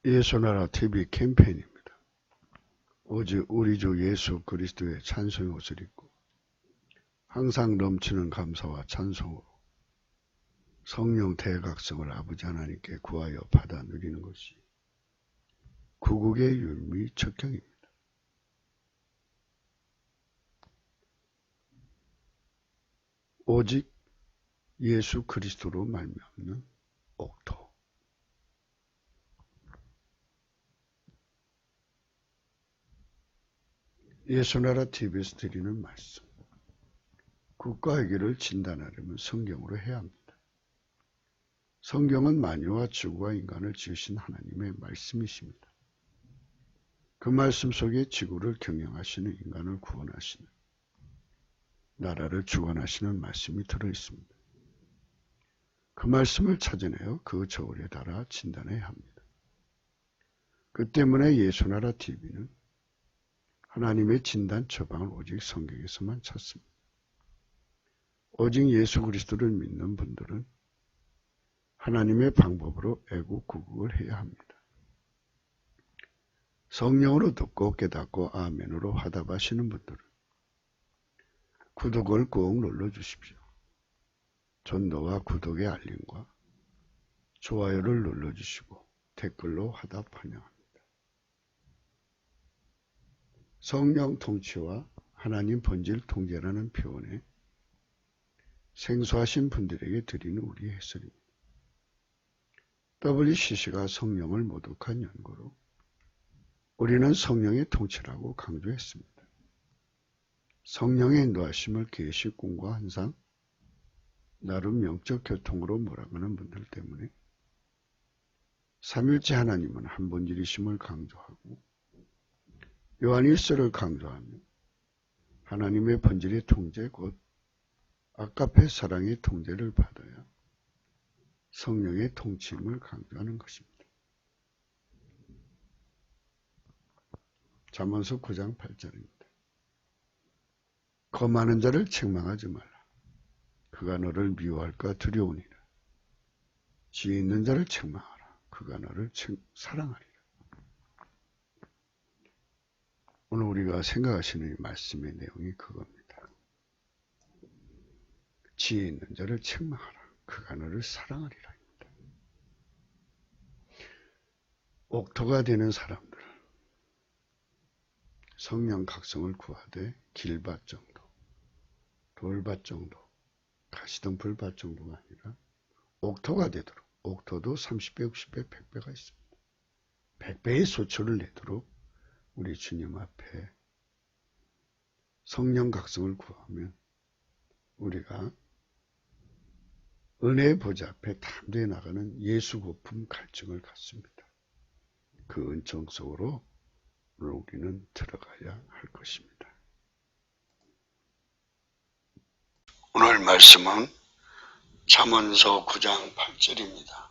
예수나라 TV 캠페인입니다. 오직 우리 주 예수 그리스도의 찬송의 옷을 입고 항상 넘치는 감사와 찬송으로 성령 대각성을 아버지 하나님께 구하여 받아 누리는 것이 구국의 율미 척경입니다. 오직 예수 그리스도로 말미암는 옥토. 예수나라 TV에서 드리는 말씀. 국가의 길을 진단하려면 성경으로 해야 합니다. 성경은 만유와 지구와 인간을 지으신 하나님의 말씀이십니다. 그 말씀 속에 지구를 경영하시는 인간을 구원하시는 나라를 주관하시는 말씀이 들어있습니다. 그 말씀을 찾아내어 그 저울에 달아 진단해야 합니다. 그 때문에 예수나라 TV는 하나님의 진단 처방을 오직 성경에서만 찾습니다. 오직 예수 그리스도를 믿는 분들은 하나님의 방법으로 애국 구국을 해야 합니다. 성령으로 듣고 깨닫고 아멘으로 화답하시는 분들은 구독을 꼭 눌러주십시오. 전도와 구독의 알림과 좋아요를 눌러주시고 댓글로 화답 환영합니다. 성령 통치와 하나님 본질 통제라는 표현에 생소하신 분들에게 드리는 우리의 해설입니다. WCC가 성령을 모독한 연고로 우리는 성령의 통치라고 강조했습니다. 성령의 인도하심을 계시, 꿈과 환상, 나름 영적 교통으로 몰아가는 분들 때문에 삼일째 하나님은 한 본질이심을 강조하고 요한일서를 강조하며 하나님의 본질의 통제 곧 아가페 사랑의 통제를 받아야 성령의 통치임을 강조하는 것입니다. 잠언서 9장 8절입니다. 거만한 자를 책망하지 말라. 그가 너를 미워할까 두려우니라. 지혜 있는 자를 책망하라. 그가 너를 사랑하리라. 오늘 우리가 생각하시는 이 말씀의 내용이 그겁니다. 지혜 있는 자를 책망하라. 그가 너를 사랑하리라. 옥토가 되는 사람들, 성령 각성을 구하되 길밭 정도, 돌밭 정도, 가시덤 불밭 정도가 아니라 옥토가 되도록, 옥토도 30배, 60배, 100배가 있습니다. 100배의 소초를 내도록 우리 주님 앞에 성령 각성을 구하면 우리가 은혜의 보좌 앞에 탐도해 나가는 예수 고품 갈증을 갖습니다. 그 은총 속으로 우리는 들어가야 할 것입니다. 오늘 말씀은 잠언서 9장 8절입니다.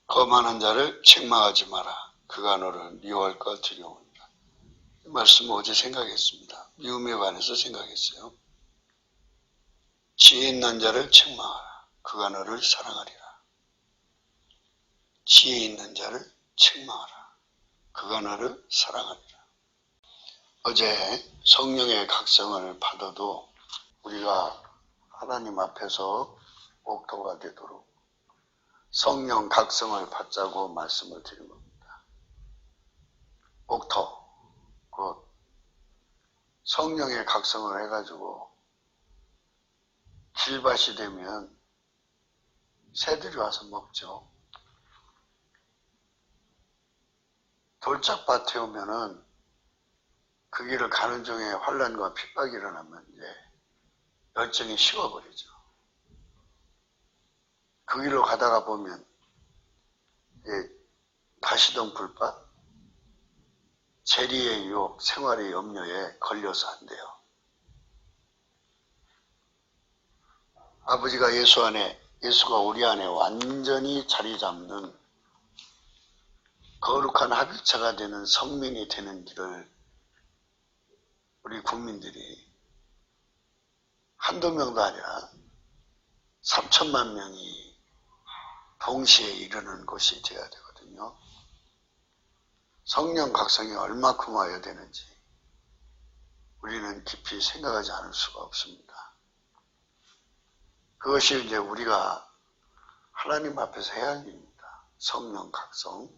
거만한 자를 책망하지 마라. 그가 너를 미워할까 두려우니라. 이 말씀 어제 생각했습니다. 미움에 관해서 생각했어요. 지혜 있는 자를 책망하라. 그가 너를 사랑하리라. 지혜 있는 자를 책망하라. 그가 너를 사랑하리라. 어제 성령의 각성을 받아도 우리가 하나님 앞에서 옥토가 되도록 성령 각성을 받자고 말씀을 드린 겁니다. 옥토, 곧 성령의 각성을 해가지고 길밭이 되면 새들이 와서 먹죠. 돌짝밭에 오면은 그 길을 가는 중에 환난과 핍박이 일어나면 이제 열정이 식어버리죠. 그 길로 가다가 보면 가시던 불밭, 재리의 유혹, 생활의 염려에 걸려서 안 돼요. 아버지가 예수가 우리 안에 완전히 자리 잡는 거룩한 합일체가 되는 성민이 되는 길을 우리 국민들이 한두 명도 아니라 3천만 명이 동시에 이르는 것이 되어야 되거든요. 성령 각성이 얼마큼 와야 되는지 우리는 깊이 생각하지 않을 수가 없습니다. 그것이 이제 우리가 하나님 앞에서 해야 할 일입니다. 성령 각성.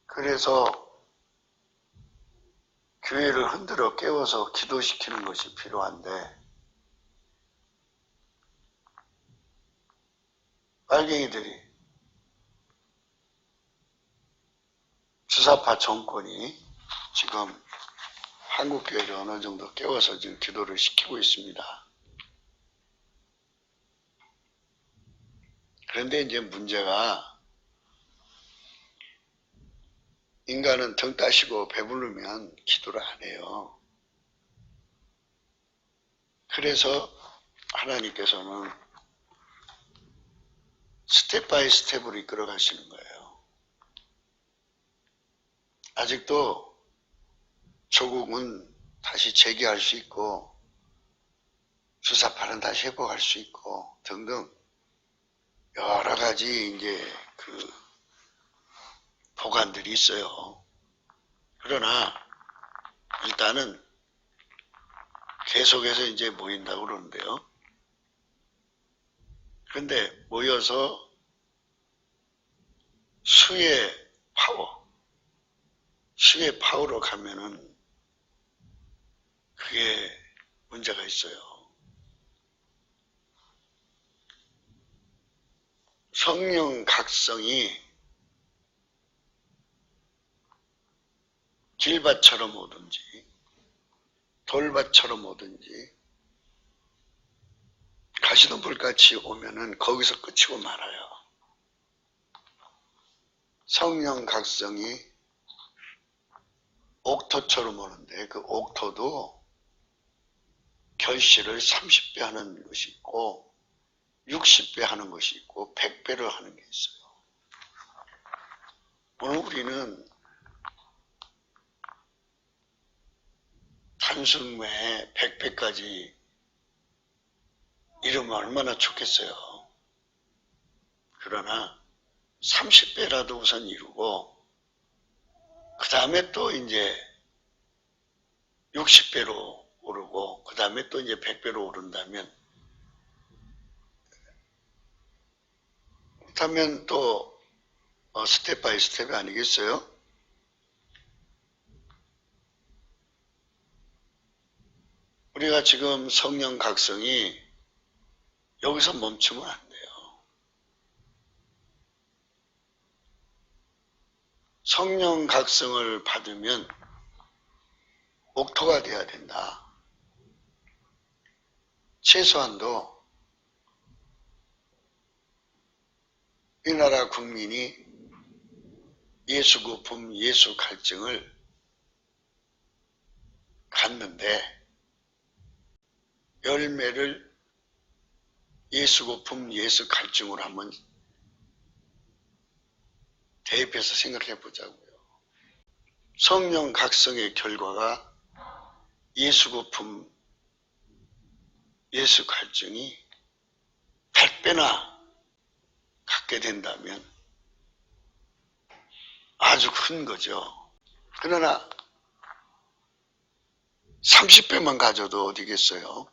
그래서 교회를 흔들어 깨워서 기도시키는 것이 필요한데 빨갱이들이 주사파 정권이 지금 한국교회를 어느 정도 깨워서 지금 기도를 시키고 있습니다. 그런데 이제 문제가 인간은 등 따시고 배부르면 기도를 안 해요. 그래서 하나님께서는 스텝 바이 스텝으로 이끌어 가시는 거예요. 아직도 조국은 다시 재기할 수 있고 주사파는 다시 회복할 수 있고 등등 여러 가지 이제 그 보관들이 있어요. 그러나 일단은 계속해서 이제 모인다고 그러는데요. 그런데 모여서 수의 파워로 가면은 그게 문제가 있어요. 성령 각성이 길밭처럼 오든지 돌밭처럼 오든지 가시덤불같이 오면은 거기서 끝이고 말아요. 성령 각성이 옥토처럼 오는데 그 옥토도 결실을 30배 하는 것이 있고 60배 하는 것이 있고 100배를 하는 게 있어요. 오늘 우리는 단순에 100배까지 이러면 얼마나 좋겠어요. 그러나 30배라도 우선 이루고 그 다음에 또 이제 60배로 오르고 그 다음에 또 이제 100배로 오른다면 그렇다면 또 스텝 바이 스텝이 아니겠어요? 우리가 지금 성령 각성이 여기서 멈추면 안 돼요. 성령 각성을 받으면 옥토가 돼야 된다. 최소한도 이 나라 국민이 예수 거품, 예수 갈증을 갖는데 열매를 예수 거품, 예수 갈증으로 한번 대입해서 생각해 보자고요. 성령 각성의 결과가 예수 거품, 예수 갈증이 100배나 갖게 된다면 아주 큰 거죠. 그러나 30배만 가져도 어디겠어요?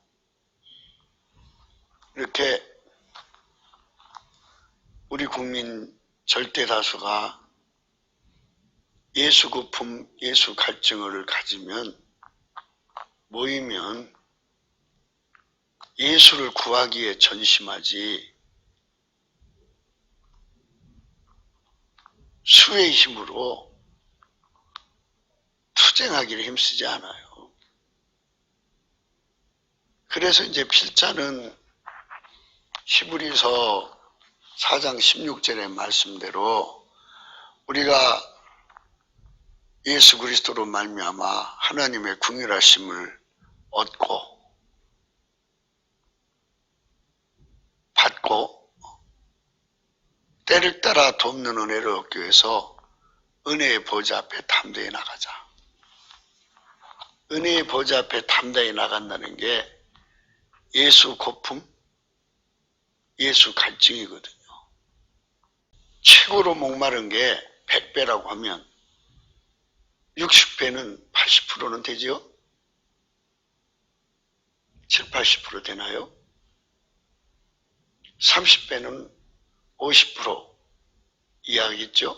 이렇게 우리 국민 절대 다수가 예수 거품, 예수 갈증을 가지면 모이면 예수를 구하기에 전심하지 수의 힘으로 투쟁하기를 힘쓰지 않아요. 그래서 이제 필자는 히브리서 4장 16절의 말씀대로 우리가 예수 그리스도로 말미암아 하나님의 긍휼하심을 얻고 받고 때를 따라 돕는 은혜를 얻기 위해서 은혜의 보좌 앞에 담대히 나가자. 은혜의 보좌 앞에 담대히 나간다는 게 예수 거품, 예수 갈증이거든요. 최고로 목마른 게 100배라고 하면 60배는 80%는 되지요? 7, 80% 되나요? 30배는 50% 이야기겠죠?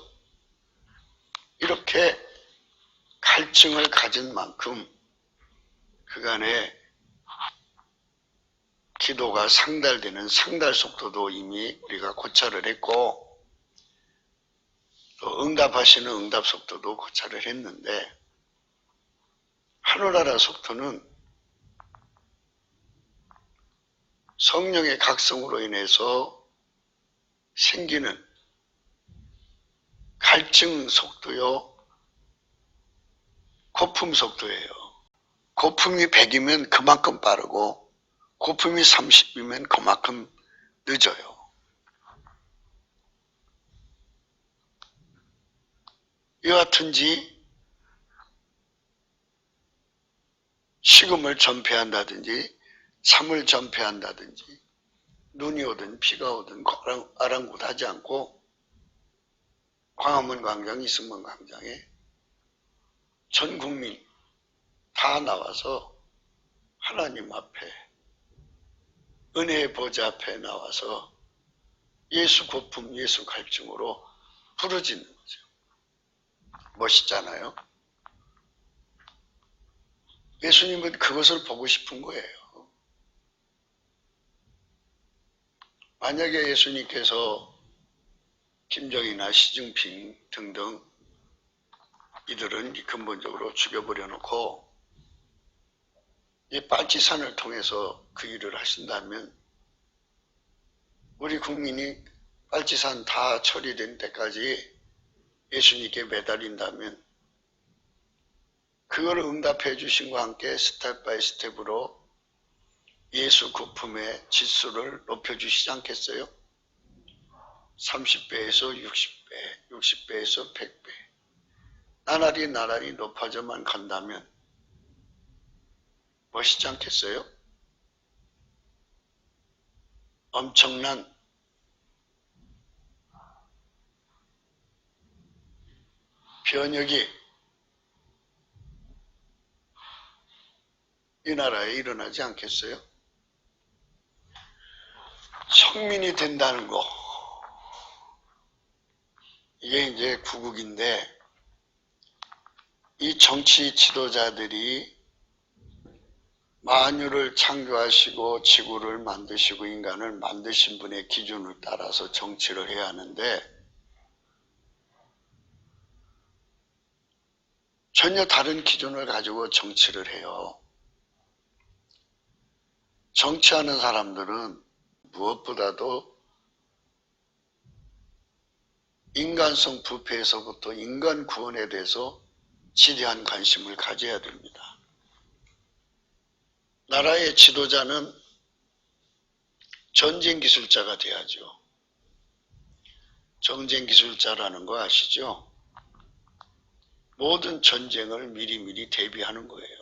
이렇게 갈증을 가진 만큼 그간의 기도가 상달되는 상달 속도도 이미 우리가 고찰을 했고 또 응답하시는 응답 속도도 고찰을 했는데 하늘나라 속도는 성령의 각성으로 인해서 생기는 갈증 속도요, 고품 속도예요. 고품이 100이면 그만큼 빠르고 고품이 30이면 그만큼 늦어요. 이와 같은지 식음을 전폐한다든지 잠을 전폐한다든지 눈이 오든 비가 오든 아랑곳하지 않고 광화문 광장, 이승만 광장에 전 국민 다 나와서 하나님 앞에 은혜의 보좌 앞에 나와서 예수 고품, 예수 갈증으로 부르짖는 거죠. 멋있잖아요. 예수님은 그것을 보고 싶은 거예요. 만약에 예수님께서 김정희나 시진핑 등등 이들은 근본적으로 죽여버려 놓고 이 빨치산을 통해서 그 일을 하신다면 우리 국민이 빨치산 다 처리된 때까지 예수님께 매달린다면 그걸 응답해 주신과 함께 스텝 바이 스텝으로 예수 고품의 지수를 높여주시지 않겠어요? 30배에서 60배, 60배에서 100배 나날이 높아져만 간다면 멋있지 않겠어요? 엄청난 변혁이 이 나라에 일어나지 않겠어요? 성민이 된다는 거, 이게 이제 구국인데 이 정치 지도자들이 만유를 창조하시고 지구를 만드시고 인간을 만드신 분의 기준을 따라서 정치를 해야 하는데 전혀 다른 기준을 가지고 정치를 해요. 정치하는 사람들은 무엇보다도 인간성 부패에서부터 인간 구원에 대해서 지대한 관심을 가져야 됩니다. 나라의 지도자는 전쟁 기술자가 돼야죠. 전쟁 기술자라는 거 아시죠? 모든 전쟁을 미리미리 대비하는 거예요.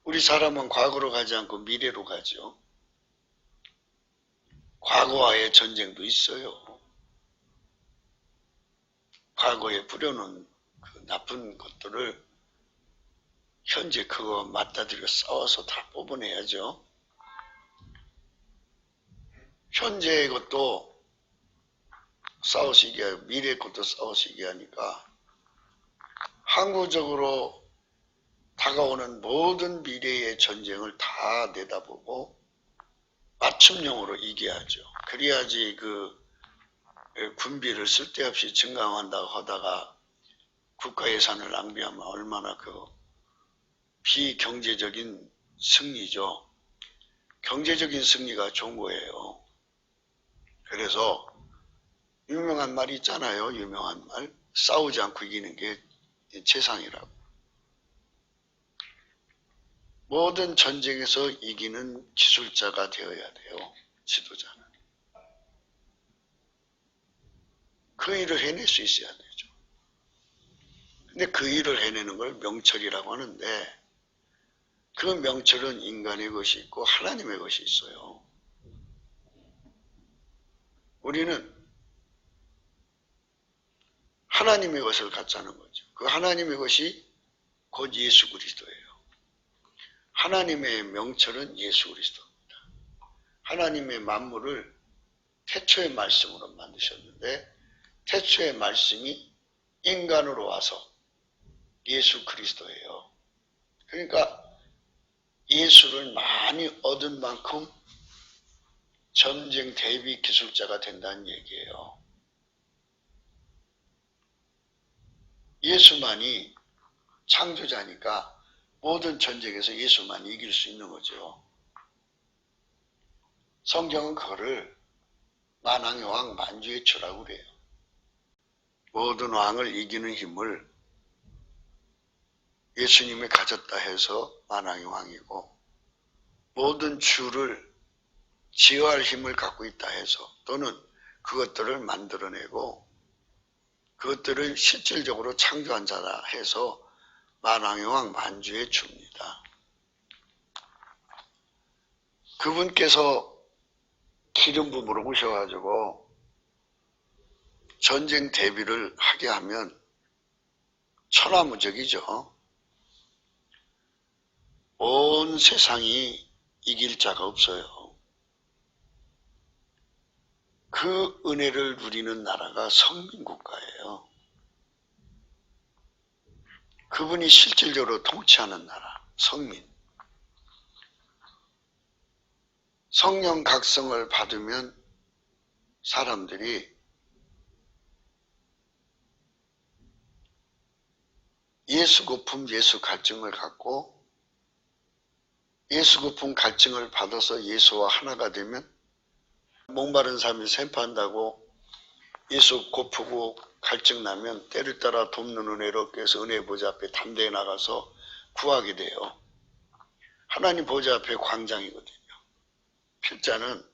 우리 사람은 과거로 가지 않고 미래로 가죠. 과거와의 전쟁도 있어요. 과거에 뿌려놓은 그 나쁜 것들을 현재 그거 맞닥뜨려 싸워서 다 뽑아내야죠. 현재의 것도 싸우시게 하고 미래의 것도 싸우시게 하니까 항구적으로 다가오는 모든 미래의 전쟁을 다 내다보고 맞춤형으로 이겨야죠. 그래야지 그 군비를 쓸데없이 증강한다고 하다가 국가 예산을 낭비하면 얼마나 그 비경제적인 승리죠. 경제적인 승리가 좋은 거예요. 그래서 유명한 말이 있잖아요. 유명한 말. 싸우지 않고 이기는 게 최상이라고. 모든 전쟁에서 이기는 기술자가 되어야 돼요. 지도자는. 그 일을 해낼 수 있어야 되죠. 근데 그 일을 해내는 걸 명철이라고 하는데 그 명철은 인간의 것이 있고 하나님의 것이 있어요. 우리는 하나님의 것을 갖자는 거죠. 그 하나님의 것이 곧 예수 그리스도예요. 하나님의 명철은 예수 그리스도입니다. 하나님의 만물을 태초의 말씀으로 만드셨는데 태초의 말씀이 인간으로 와서 예수 그리스도예요. 그러니까 예수를 많이 얻은 만큼 전쟁 대비 기술자가 된다는 얘기예요. 예수만이 창조자니까 모든 전쟁에서 예수만 이길 수 있는 거죠. 성경은 그거를 만왕의 왕 만주의 주라고 그래요. 모든 왕을 이기는 힘을 예수님이 가졌다 해서 만왕의 왕이고, 모든 주를 지어할 힘을 갖고 있다 해서, 또는 그것들을 만들어내고 그것들을 실질적으로 창조한 자다 해서 만왕의 왕 만주의 주입니다. 그분께서 기름 부음으로 오셔가지고 전쟁 대비를 하게 하면 천하무적이죠. 온 세상이 이길 자가 없어요. 그 은혜를 누리는 나라가 성민국가예요. 그분이 실질적으로 통치하는 나라, 성민. 성령 각성을 받으면 사람들이 예수 고품, 예수 갈증을 갖고 예수 고품 갈증을 받아서 예수와 하나가 되면 목마른 사람이 샘파한다고 예수 고프고 갈증 나면 때를 따라 돕는 은혜로 얻기 위해서 은혜 보좌 앞에 담대히 나가서 구하게 돼요. 하나님 보좌 앞에 광장이거든요. 필자는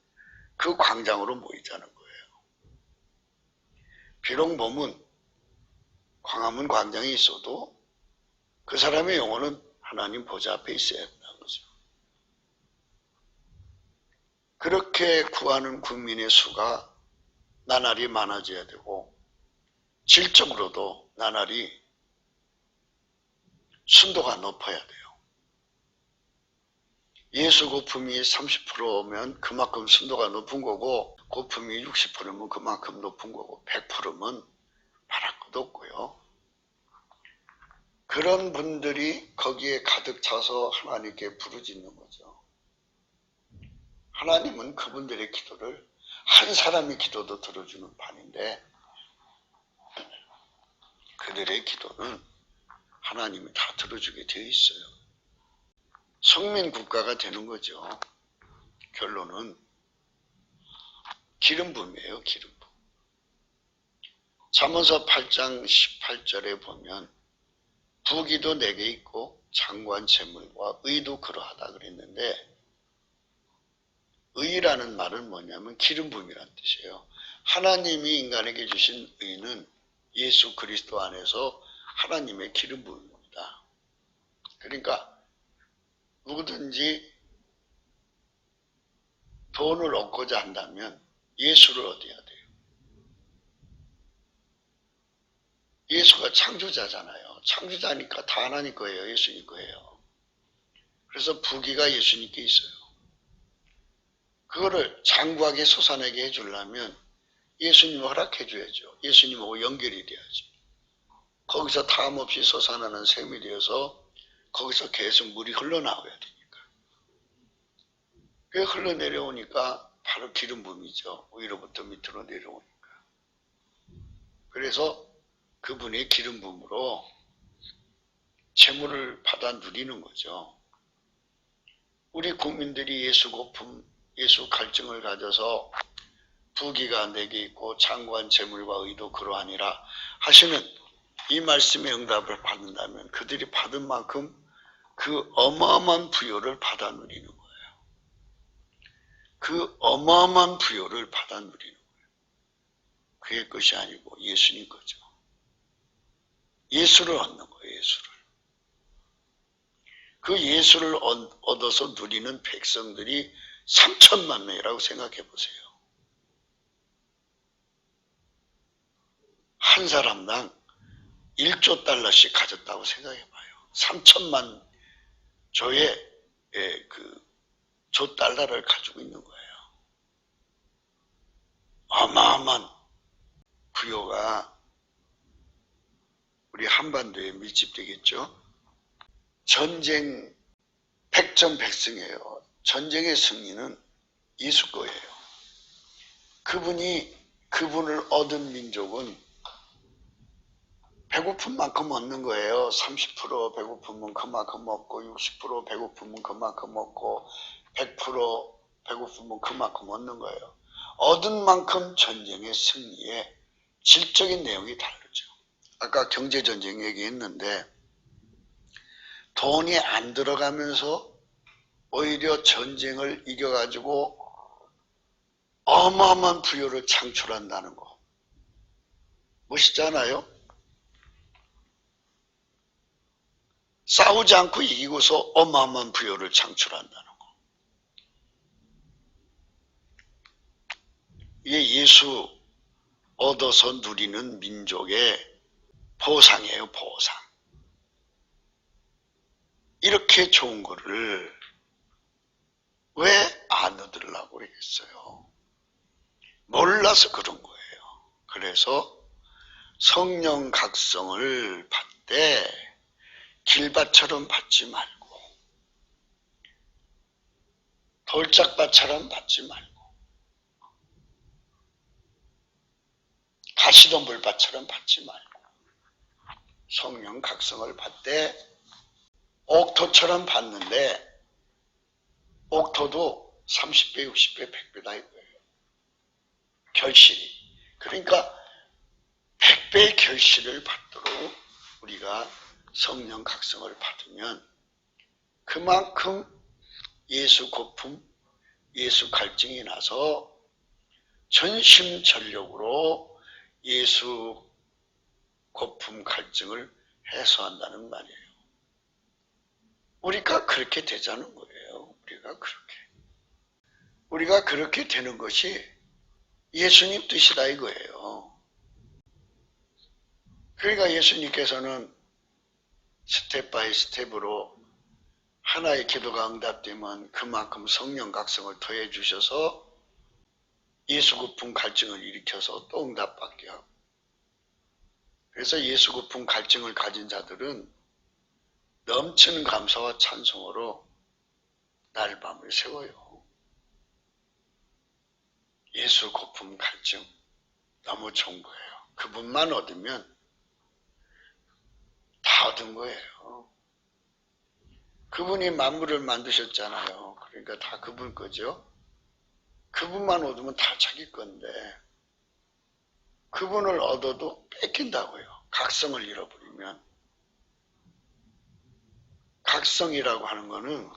그 광장으로 모이자는 거예요. 비록 몸은 광화문 광장에 있어도 그 사람의 영혼은 하나님 보좌 앞에 있어야 한다는 거죠. 그렇게 구하는 국민의 수가 나날이 많아져야 되고 질적으로도 나날이 순도가 높아야 돼요. 예수 고품이 30%면 그만큼 순도가 높은 거고, 고품이 60%면 그만큼 높은 거고, 100%면 말할 것도 없고요. 그런 분들이 거기에 가득 차서 하나님께 부르짖는 거죠. 하나님은 그분들의 기도를, 한 사람의 기도도 들어주는 판인데 그들의 기도는 하나님이 다 들어주게 되어 있어요. 성민 국가가 되는 거죠. 결론은 기름 부음이에요. 기름 부음. 잠언서 8장 18절에 보면 부귀도 내게 있고 장관 재물과 의도 그러하다 그랬는데, 의라는 말은 뭐냐면 기름 부음이라는 뜻이에요. 하나님이 인간에게 주신 의는 예수 그리스도 안에서 하나님의 기름 부음입니다. 그러니까 누구든지 돈을 얻고자 한다면 예수를 얻어야 돼요. 예수가 창조자잖아요. 창조자니까 다 하나님 거예요. 예수님 거예요. 그래서 부귀가 예수님께 있어요. 그거를 장구하게 솟아내게 해주려면 예수님 허락해 줘야죠. 예수님하고 연결이 돼야죠. 거기서 탐없이 솟아나는 샘이 되어서 거기서 계속 물이 흘러나와야 되니까. 그 흘러내려오니까 바로 기름 부음이죠. 위로부터 밑으로 내려오니까. 그래서 그분의 기름 부음으로 재물을 받아 누리는 거죠. 우리 국민들이 예수 고품, 예수 갈증을 가져서 부귀가 내게 있고 장관 재물과 의도 그러하니라 하시는 이 말씀의 응답을 받는다면 그들이 받은 만큼 그 어마어마한 부요를 받아 누리는 거예요. 그 어마어마한 부요를 받아 누리는 거예요. 그의 것이 아니고 예수님 거죠. 예수를 얻는 거예요. 예수를. 그 예수를 얻어서 누리는 백성들이 3천만 명이라고 생각해 보세요. 한 사람당 1조 달러씩 가졌다고 생각해봐요. 3천만 조의 조 달러를 가지고 있는 거예요. 어마어마한 부여가 우리 한반도에 밀집되겠죠. 전쟁 백전백승이에요. 전쟁의 승리는 예수 거예요. 그분을 얻은 민족은 배고픈 만큼 얻는 거예요. 30% 배고프면 그만큼 먹고, 60% 배고프면 그만큼 먹고, 100% 배고프면 그만큼 얻는 거예요. 얻은 만큼 전쟁의 승리에 질적인 내용이 다르죠. 아까 경제전쟁 얘기했는데 돈이 안 들어가면서 오히려 전쟁을 이겨가지고 어마어마한 부여를 창출한다는 거. 멋있잖아요? 싸우지 않고 이기고서 어마어마한 부여를 창출한다는 거. 이게 예수 얻어서 누리는 민족의 보상이에요, 보상. 이렇게 좋은 거를 왜 안 얻으려고 그러겠어요? 몰라서 그런 거예요. 그래서 성령 각성을 받되 길밭처럼 받지 말고 돌짝밭처럼 받지 말고 가시덤불밭처럼 받지 말고 성령 각성을 받되 옥토처럼 받는데 옥토도 30배, 60배, 100배다 이거예요. 결실이. 그러니까 100배의 결실을 받도록 우리가 성령 각성을 받으면 그만큼 예수 고품, 예수 갈증이 나서 전심전력으로 예수 고품 갈증을 해소한다는 말이에요. 우리가 그렇게 되자는 거예요. 우리가 그렇게 되는 것이 예수님 뜻이다 이거예요. 그러니까 예수님께서는 스텝 바이 스텝으로 하나의 기도가 응답되면 그만큼 성령 각성을 더해 주셔서 예수 고품 갈증을 일으켜서 또 응답받게 하고, 그래서 예수 고품 갈증을 가진 자들은 넘치는 감사와 찬송으로 날 밤을 세워요. 예수 고품 갈증 너무 좋은 거예요. 그분만 얻으면 다 얻은 거예요. 그분이 만물을 만드셨잖아요. 그러니까 다 그분 거죠. 그분만 얻으면 다 자기 건데 그분을 얻어도 뺏긴다고요. 각성을 잃어버리면. 각성이라고 하는 거는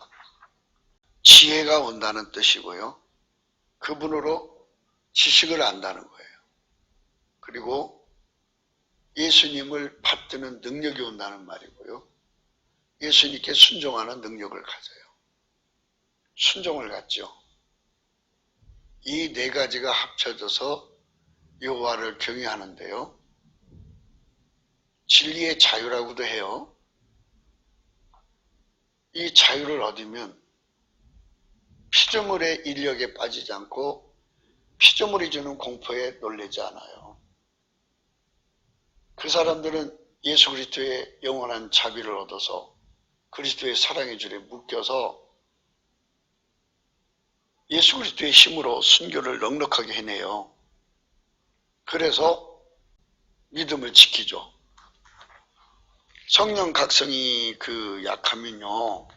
지혜가 온다는 뜻이고요. 그분으로 지식을 안다는 거예요. 그리고 예수님을 받드는 능력이 온다는 말이고요. 예수님께 순종하는 능력을 가져요. 순종을 갖죠. 이 네 가지가 합쳐져서 여호와를 경외하는데요. 진리의 자유라고도 해요. 이 자유를 얻으면 피조물의 인력에 빠지지 않고 피조물이 주는 공포에 놀라지 않아요. 그 사람들은 예수 그리스도의 영원한 자비를 얻어서 그리스도의 사랑의 줄에 묶여서 예수 그리스도의 힘으로 순교를 넉넉하게 해내요. 그래서 믿음을 지키죠. 성령 각성이 약하면요.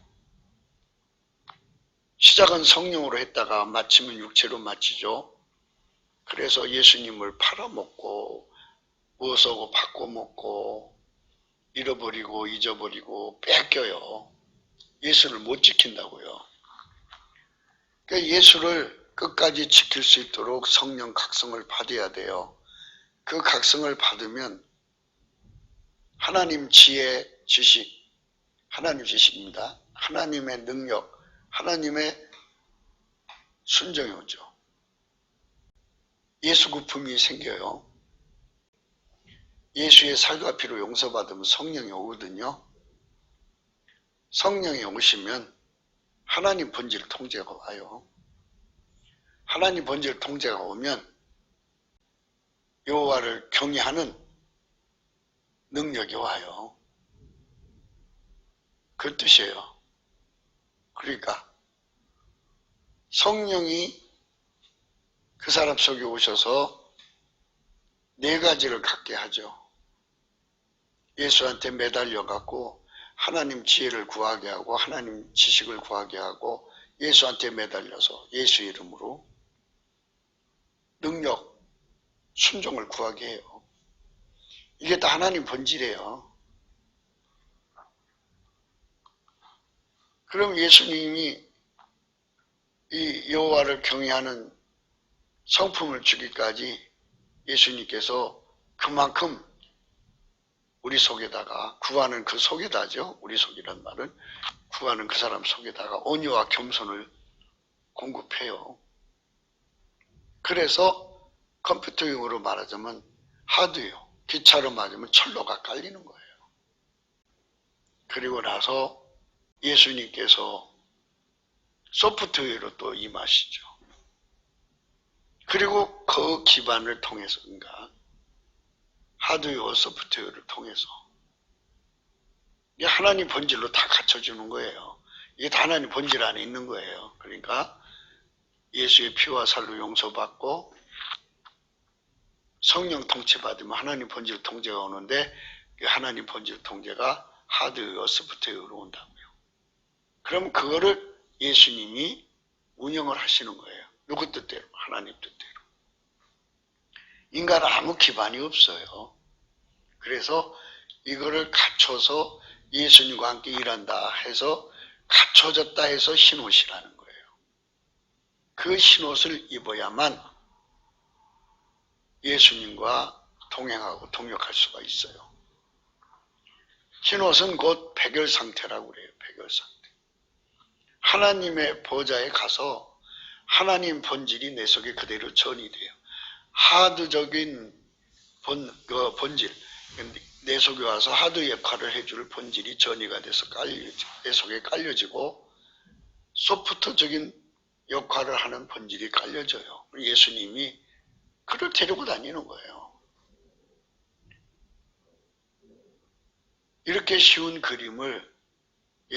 시작은 성령으로 했다가 마치면 육체로 마치죠. 그래서 예수님을 팔아먹고 무엇하고 바꿔먹고 잃어버리고 잊어버리고 뺏겨요. 예수를 못 지킨다고요. 그러니까 예수를 끝까지 지킬 수 있도록 성령 각성을 받아야 돼요. 그 각성을 받으면 하나님 지혜, 지식, 하나님 지식입니다. 하나님의 능력, 하나님의 순종이 오죠. 예수 구품이 생겨요. 예수의 살과 피로 용서받으면 성령이 오거든요. 성령이 오시면 하나님 본질 통제가 와요. 하나님 본질 통제가 오면 여호와를 경외하는 능력이 와요. 그 뜻이에요. 그러니까 성령이 그 사람 속에 오셔서 네 가지를 갖게 하죠. 예수한테 매달려 갖고 하나님 지혜를 구하게 하고 하나님 지식을 구하게 하고 예수한테 매달려서 예수 이름으로 능력, 순종을 구하게 해요. 이게 다 하나님 본질이에요. 그럼 예수님이 이 여호와를 경외하는 성품을 주기까지 예수님께서 그만큼 우리 속에다가 구하는 그 속에다죠. 우리 속이란 말은 구하는 그 사람 속에다가 온유와 겸손을 공급해요. 그래서 컴퓨터용으로 말하자면 하드웨어, 기차로 맞으면 철로가 깔리는 거예요. 그리고 나서 예수님께서 소프트웨어로 또 임하시죠. 그리고 그 기반을 통해서인가 하드웨어, 소프트웨어를 통해서 하나님 본질로 다 갖춰주는 거예요. 이게 다 하나님 본질 안에 있는 거예요. 그러니까 예수의 피와 살로 용서받고 성령 통치받으면 하나님 본질 통제가 오는데 하나님 본질 통제가 하드웨어, 소프트웨어로 온다고요. 그럼 그거를 예수님이 운영을 하시는 거예요. 누구 뜻대로? 하나님 뜻대로. 인간은 아무 기반이 없어요. 그래서 이거를 갖춰서 예수님과 함께 일한다 해서 갖춰졌다 해서 흰옷이라는 거예요. 그 흰옷을 입어야만 예수님과 동행하고 동역할 수가 있어요. 흰옷은 곧 백열 상태라고 그래요. 백열 상태. 하나님의 보좌에 가서 하나님 본질이 내 속에 그대로 전이 돼요. 하드적인 본질, 내 속에 와서 하드 역할을 해줄 본질이 전이가 돼서 내 속에 깔려지고 소프트적인 역할을 하는 본질이 깔려져요. 예수님이 그를 데리고 다니는 거예요. 이렇게 쉬운 그림을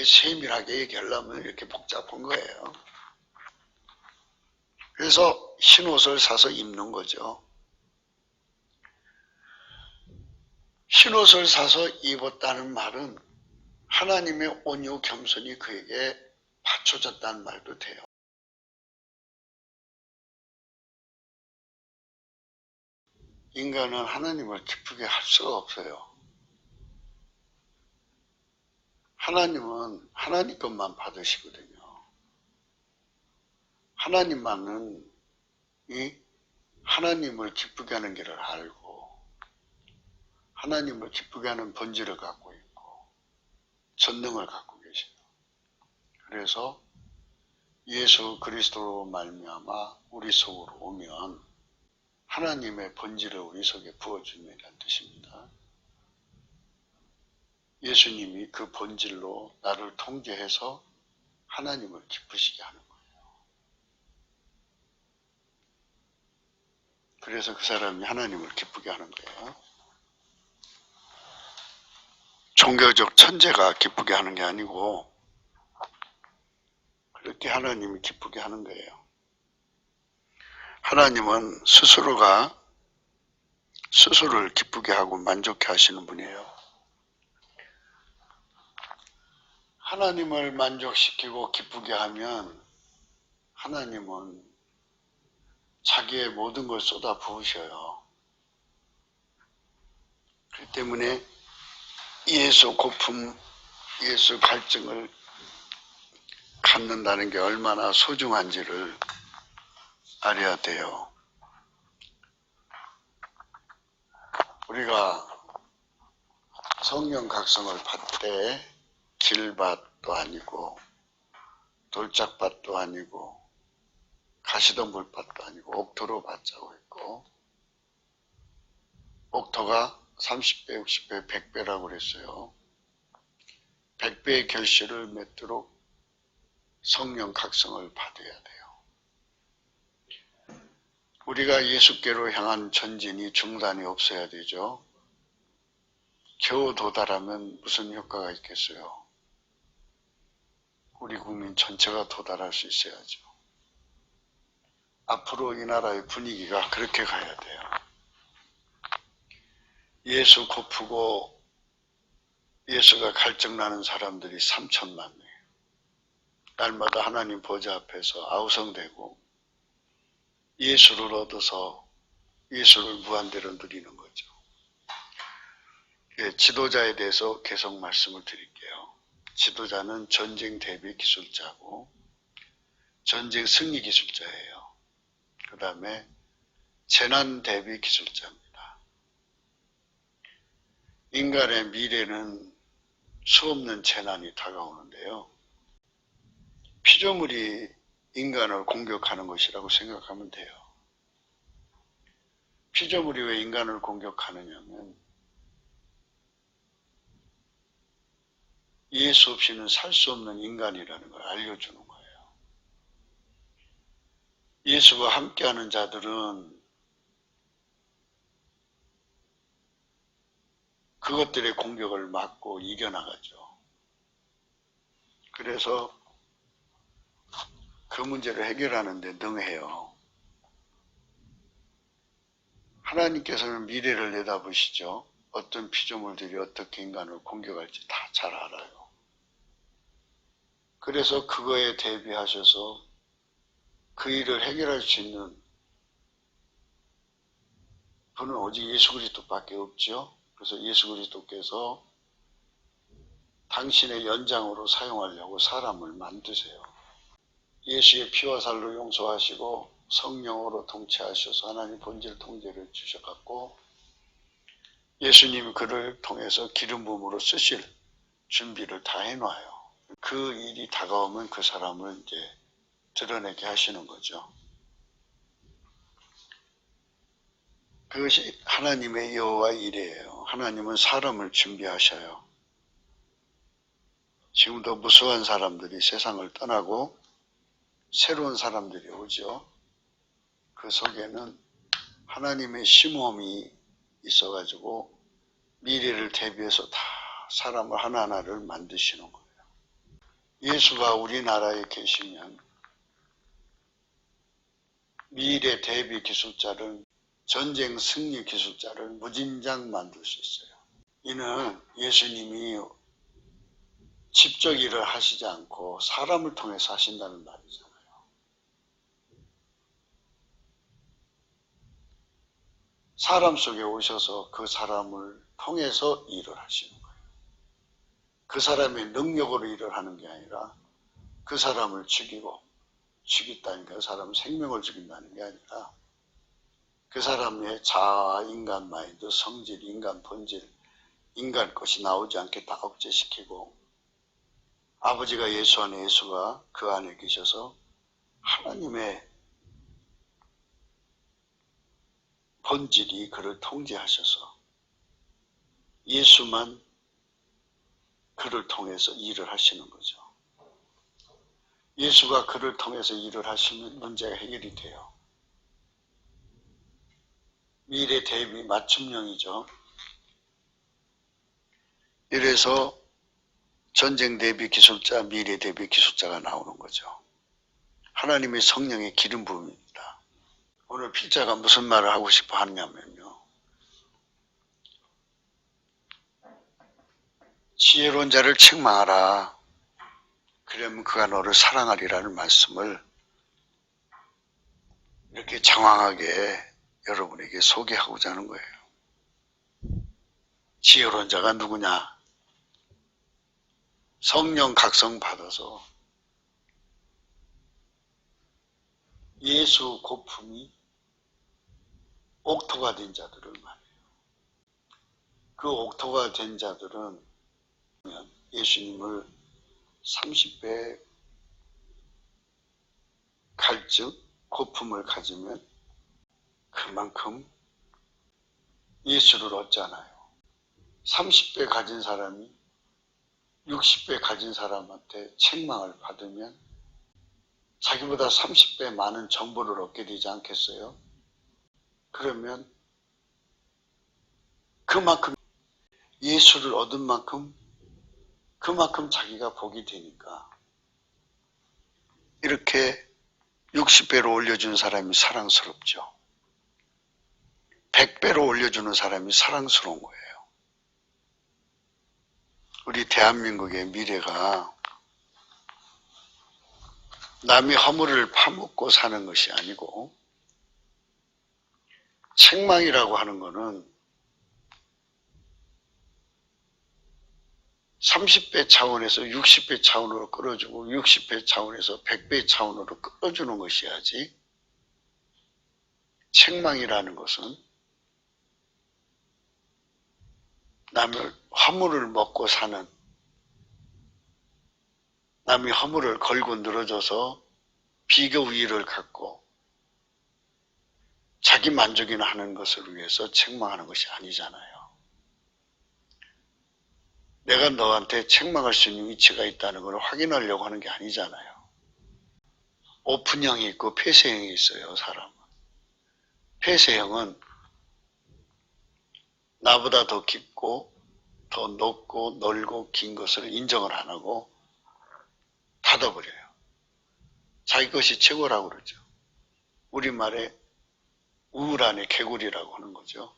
세밀하게 얘기하려면 이렇게 복잡한 거예요. 그래서 흰옷을 사서 입는 거죠. 흰옷을 사서 입었다는 말은 하나님의 온유 겸손이 그에게 받쳐졌다는 말도 돼요. 인간은 하나님을 기쁘게 할 수가 없어요. 하나님은 하나님 것만 받으시거든요. 하나님만은 이 하나님을 기쁘게 하는 길을 알고 하나님을 기쁘게 하는 본질을 갖고 있고 전능을 갖고 계세요. 그래서 예수 그리스도로 말미암아 우리 속으로 오면 하나님의 본질을 우리 속에 부어준다는 뜻입니다. 예수님이 그 본질로 나를 통제해서 하나님을 기쁘시게 하는 거예요. 그래서 그 사람이 하나님을 기쁘게 하는 거예요. 종교적 천재가 기쁘게 하는 게 아니고 그렇게 하나님이 기쁘게 하는 거예요. 하나님은 스스로를 기쁘게 하고 만족해 하시는 분이에요. 하나님을 만족시키고 기쁘게 하면 하나님은 자기의 모든 걸 쏟아 부으셔요. 그렇기 때문에 예수 고품, 예수 갈증을 갖는다는 게 얼마나 소중한지를 알아야 돼요. 우리가 성령 각성을 받을 때 길밭도 아니고 돌짝밭도 아니고 가시덤불밭도 아니고 옥토로 받자고 했고 옥토가 30배, 60배, 100배라고 그랬어요. 100배의 결실을 맺도록 성령 각성을 받아야 돼요. 우리가 예수께로 향한 전진이 중단이 없어야 되죠. 겨우 도달하면 무슨 효과가 있겠어요? 우리 국민 전체가 도달할 수 있어야죠. 앞으로 이 나라의 분위기가 그렇게 가야 돼요. 예수 고프고 예수가 갈증나는 사람들이 3천만 명. 날마다 하나님 보좌 앞에서 아우성되고 예수를 얻어서 예수를 무한대로 누리는 거죠. 지도자에 대해서 계속 말씀을 드릴게요. 지도자는 전쟁 대비 기술자고 전쟁 승리 기술자예요. 그 다음에 재난 대비 기술자입니다. 인간의 미래는 수없는 재난이 다가오는데요. 피조물이 인간을 공격하는 것이라고 생각하면 돼요. 피조물이 왜 인간을 공격하느냐면 예수 없이는 살 수 없는 인간이라는 걸 알려주는 거예요. 예수와 함께하는 자들은 그것들의 공격을 막고 이겨나가죠. 그래서 그 문제를 해결하는 데 능해요. 하나님께서는 미래를 내다보시죠. 어떤 피조물들이 어떻게 인간을 공격할지 다 잘 알아요. 그래서 그거에 대비하셔서 그 일을 해결할 수 있는 분은 오직 예수 그리스도밖에 없죠. 그래서 예수 그리스도께서 당신의 연장으로 사용하려고 사람을 만드세요. 예수의 피와 살로 용서하시고 성령으로 통치하셔서 하나님 본질 통제를 주셔갖고 예수님이 그를 통해서 기름 부음으로 쓰실 준비를 다 해놔요. 그 일이 다가오면 그 사람을 이제 드러내게 하시는 거죠. 그것이 하나님의 여호와 일이에요. 하나님은 사람을 준비하셔요. 지금도 무수한 사람들이 세상을 떠나고 새로운 사람들이 오죠. 그 속에는 하나님의 심호흡이 있어가지고 미래를 대비해서 다 사람을 하나하나를 만드시는 거예요. 예수가 우리나라에 계시면 미래 대비 기술자를, 전쟁 승리 기술자를 무진장 만들 수 있어요. 이는 예수님이 직접 일을 하시지 않고 사람을 통해서 하신다는 말이잖아요. 사람 속에 오셔서 그 사람을 통해서 일을 하시는 거예요. 그 사람의 능력으로 일을 하는 게 아니라 그 사람을 죽였다니까 그 사람 생명을 죽인다는 게 아니라 그 사람의 자아, 인간 마인드, 성질, 인간 본질, 인간 것이 나오지 않게 다 억제시키고 아버지가 예수 안에 예수가 그 안에 계셔서 하나님의 본질이 그를 통제하셔서 예수만 그를 통해서 일을 하시는 거죠. 예수가 그를 통해서 일을 하시면 문제가 해결이 돼요. 미래 대비 맞춤형이죠. 이래서 전쟁 대비 기술자, 미래 대비 기술자가 나오는 거죠. 하나님의 성령의 기름 부음입니다. 오늘 필자가 무슨 말을 하고 싶어 하냐면요. 지혜로운 자를 책망하라. 그러면 그가 너를 사랑하리라는 말씀을 이렇게 장황하게 여러분에게 소개하고자 하는 거예요. 지혜로운 자가 누구냐? 성령 각성 받아서 예수 고품이 옥토가 된 자들을 말해요. 그 옥토가 된 자들은 예수님을 30배 갈증, 고품을 가지면 그만큼 예수를 얻잖아요. 30배 가진 사람이 60배 가진 사람한테 책망을 받으면 자기보다 30배 많은 정보를 얻게 되지 않겠어요? 그러면 그만큼 예수를 얻은 만큼 그만큼 자기가 복이 되니까 이렇게 60배로 올려주는 사람이 사랑스럽죠. 100배로 올려주는 사람이 사랑스러운 거예요. 우리 대한민국의 미래가 남의 허물을 파묻고 사는 것이 아니고 책망이라고 하는 것은 30배 차원에서 60배 차원으로 끌어주고 60배 차원에서 100배 차원으로 끌어주는 것이야지, 책망이라는 것은 남의 허물을 먹고 사는, 남의 허물을 걸고 늘어져서 비교 우위를 갖고 자기 만족이나 하는 것을 위해서 책망하는 것이 아니잖아요. 내가 너한테 책망할 수 있는 위치가 있다는 걸 확인하려고 하는 게 아니잖아요. 오픈형이 있고 폐쇄형이 있어요, 사람은. 폐쇄형은 나보다 더 깊고 더 높고 넓고 긴 것을 인정을 안 하고 닫아버려요. 자기 것이 최고라고 그러죠. 우리말에 우울한의 개구리라고 하는 거죠.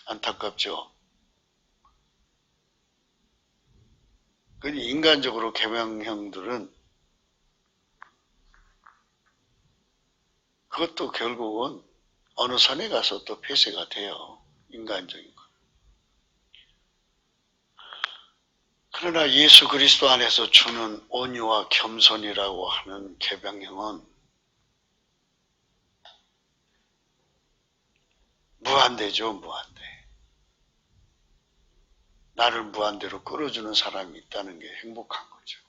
안타깝죠. 인간적으로 개명형들은 그것도 결국은 어느 선에 가서 또 폐쇄가 돼요. 인간적인 것. 그러나 예수 그리스도 안에서 주는 온유와 겸손이라고 하는 개병형은 무한대죠, 무한대. 나를 무한대로 끌어주는 사람이 있다는 게 행복한 거죠.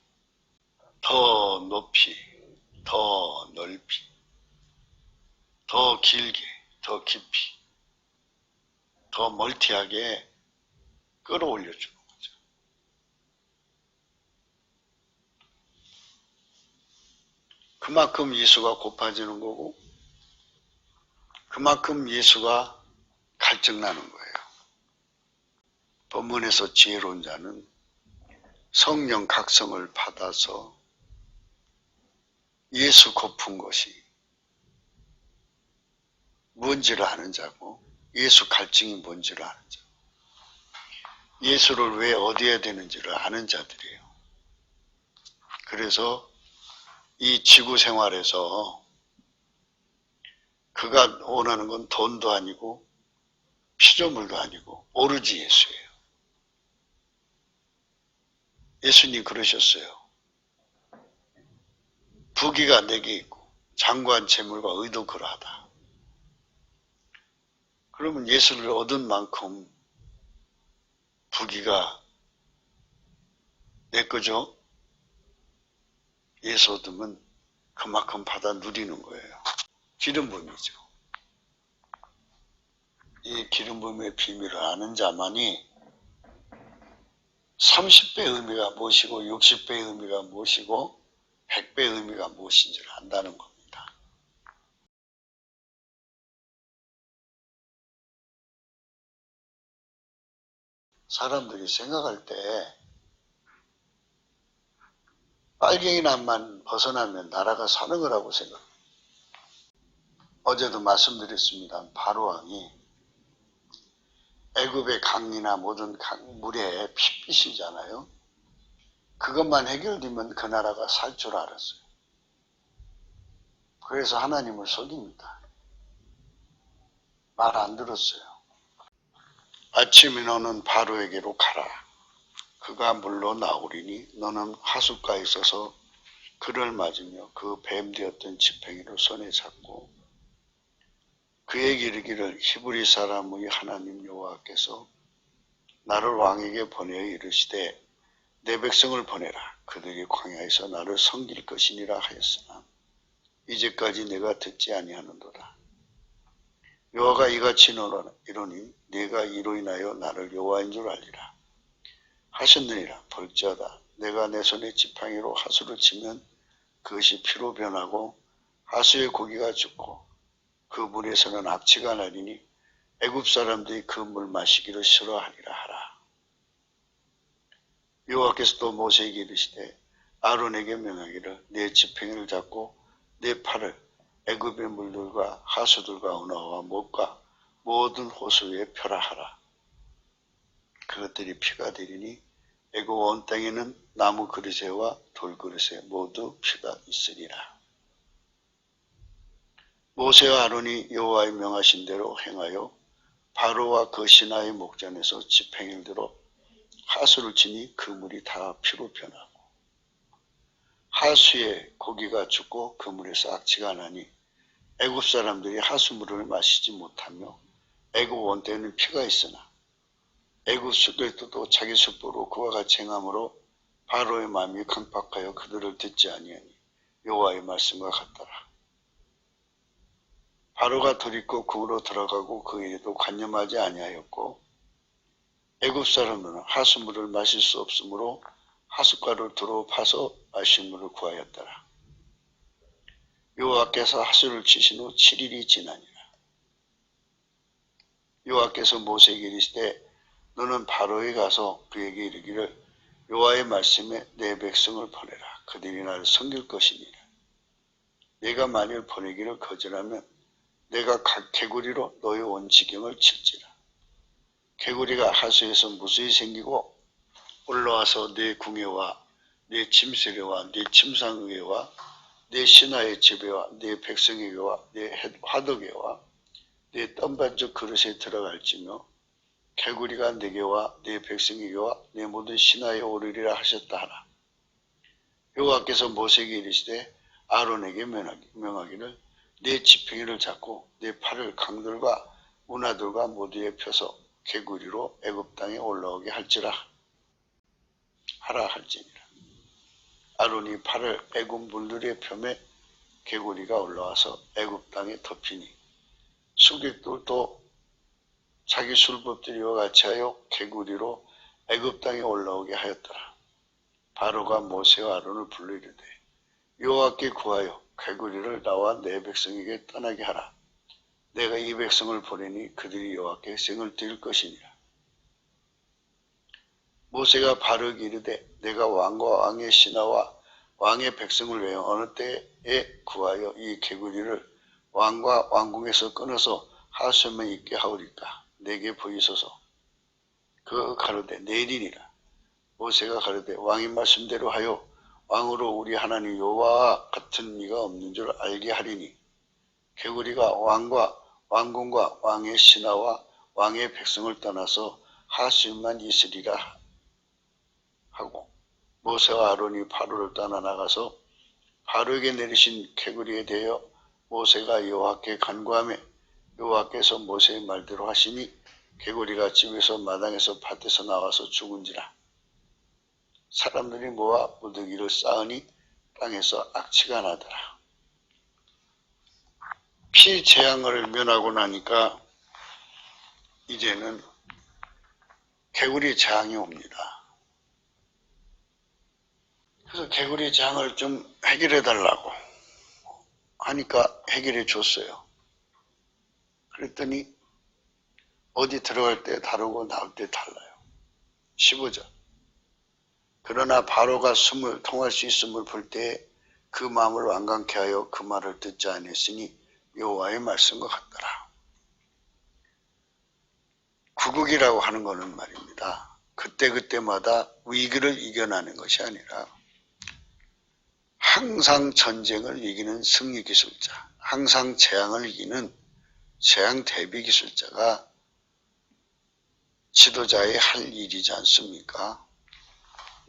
더 높이, 더 넓이, 더 길게, 더 깊이, 더 멀티하게 끌어올려주는 거죠. 그만큼 예수가 고파지는 거고 그만큼 예수가 갈증나는 거예요. 본문에서 지혜로운 자는 성령 각성을 받아서 예수 고픈 것이 뭔지를 아는 자고 예수 갈증이 뭔지를 아는 자, 예수를 왜 얻어야 되는지를 아는 자들이에요. 그래서 이 지구 생활에서 그가 원하는 건 돈도 아니고 피조물도 아니고 오로지 예수예요. 예수님 그러셨어요. 부귀가 내게 있고 장구한 재물과 의도 그러하다. 그러면 예수를 얻은 만큼 부귀가 내 거죠. 예수 얻으면 그만큼 받아 누리는 거예요. 기름 부음이죠. 이 기름 부음의 비밀을 아는 자만이 30배의 의미가 무엇이고 60배의 의미가 무엇이고 100배의 의미가 무엇인지를 안다는 겁니다. 사람들이 생각할 때 빨갱이난만 벗어나면 나라가 사는 거라고 생각합니다. 어제도 말씀드렸습니다. 바로왕이 애굽의 강이나 모든 물에 핏빛이잖아요. 그것만 해결되면 그 나라가 살 줄 알았어요. 그래서 하나님을 속입니다. 말 안 들었어요. 아침에 너는 바로에게로 가라. 그가 물러 나오리니 너는 하숫가에 있어서 그를 맞으며 그 뱀되었던 지팡이로 손에 잡고 그에게 이르기를 히브리 사람의 하나님 여호와께서 나를 왕에게 보내어 이르시되 내 백성을 보내라. 그들이 광야에서 나를 섬길 것이니라 하였으나 이제까지 내가 듣지 아니하는도다. 여호와가 이같이 이르노니 네가 이로 인하여 나를 여호와인 줄 알리라 하셨느니라. 볼지어다 내가 내 손에 지팡이로 하수를 치면 그것이 피로 변하고 하수의 고기가 죽고 그 물에서는 악취가 나리니 애굽 사람들이 그 물 마시기를 싫어하리라 하라. 여호와께서 또 모세에게 이르시되 아론에게 명하기를 내 지팡이를 잡고 내 팔을 애굽의 물들과 하수들과 운하와 못과 모든 호수 위에 펴라 하라. 그것들이 피가 되리니 애굽 온 땅에는 나무 그릇에와 돌 그릇에 모두 피가 있으리라. 모세와 아론이 여호와의 명하신 대로 행하여 바로와 그 신하의 목전에서 지팡이를 들어 하수를 치니 그 물이 다 피로 변하고 하수에 고기가 죽고 그 물에서 악취가 나니 애굽 사람들이 하수물을 마시지 못하며 애굽 온 땅에는 피가 있으나 애굽 수도에도 자기 숙부로 그와 같이 행함으로 바로의 마음이 강팍하여 그들을 듣지 아니하니 여호와의 말씀과 같더라. 바로가 돌이켜 국으로 들어가고 그 일에도 관념하지 아니하였고 애굽 사람들은 하수물을 마실 수 없으므로 하숫가루를 두루 파서 마실 물을 구하였더라. 여호와께서 하수를 치신 후 7일이 지나니라. 여호와께서 모세에게 이르시되 너는 바로에 가서 그에게 이르기를 여호와의 말씀에 내 백성을 보내라. 그들이 나를 섬길 것이니라. 내가 만일 보내기를 거절하면 내가 각 개구리로 너의 온 지경을 칠지라. 개구리가 하수에서 무수히 생기고 올라와서 내 궁예와 내 침실에와 내 침상위에와 내 신하의 집에와 내 백성에게와 내 화덕에와 내 떡반죽 그릇에 들어갈지며 개구리가 내게와 내 백성에게와 내 모든 신하에 오르리라 하셨다 하라. 여호와께서 모세에게 이르시되 아론에게 명하기를 내 지팡이를 잡고 내 팔을 강들과 운하들과 모두에 펴서 개구리로 애굽 땅에 올라오게 할지라 하라 할지니라. 아론이 팔을 애굽 물들에 펴매 개구리가 올라와서 애굽 땅에 덮이니 수객들도 자기 술법들이와 같이 하여 개구리로 애굽 땅에 올라오게 하였더라. 바로가 모세와 아론을 불러 이르되 여호와께 구하여 개구리를 나와 내 백성에게 떠나게 하라. 내가 이 백성을 보내니 그들이 여호와께 생을 드릴 것이니라. 모세가 바로에게 이르되 내가 왕과 왕의 신하와 왕의 백성을 위하여 어느 때에 구하여 이 개구리를 왕과 왕궁에서 끊어서 하수에만 있게 하오리까. 내게 보이소서. 그 가로되 내일이니라. 모세가 가로되 왕의 말씀대로 하여 왕으로 우리 하나님 여호와와 같은 이가 없는 줄 알게 하리니 개구리가 왕과 왕궁과 왕의 신하와 왕의 백성을 떠나서 하수에만 있으리라 하고 모세와 아론이 바로를 떠나 나가서 바로에게 내리신 개구리에 대하여 모세가 여호와께 간구하며 여호와께서 모세의 말대로 하시니 개구리가 집에서 마당에서 밭에서 나와서 죽은지라. 사람들이 모아 무더기를 쌓으니 땅에서 악취가 나더라. 피 재앙을 면하고 나니까 이제는 개구리 재앙이 옵니다. 그래서 개구리 재앙을 좀 해결해 달라고 하니까 해결해 줬어요. 그랬더니 어디 들어갈 때 다르고 나올 때 달라요. 15절. 그러나 바로가 숨을 통할 수 있음을 볼 때 그 마음을 완강케 하여 그 말을 듣지 아니했으니 여호와의 말씀과 같더라. 구국이라고 하는 것은 말입니다. 그때그때마다 위기를 이겨나는 것이 아니라 항상 전쟁을 이기는 승리 기술자, 항상 재앙을 이기는 재앙 대비 기술자가 지도자의 할 일이지 않습니까?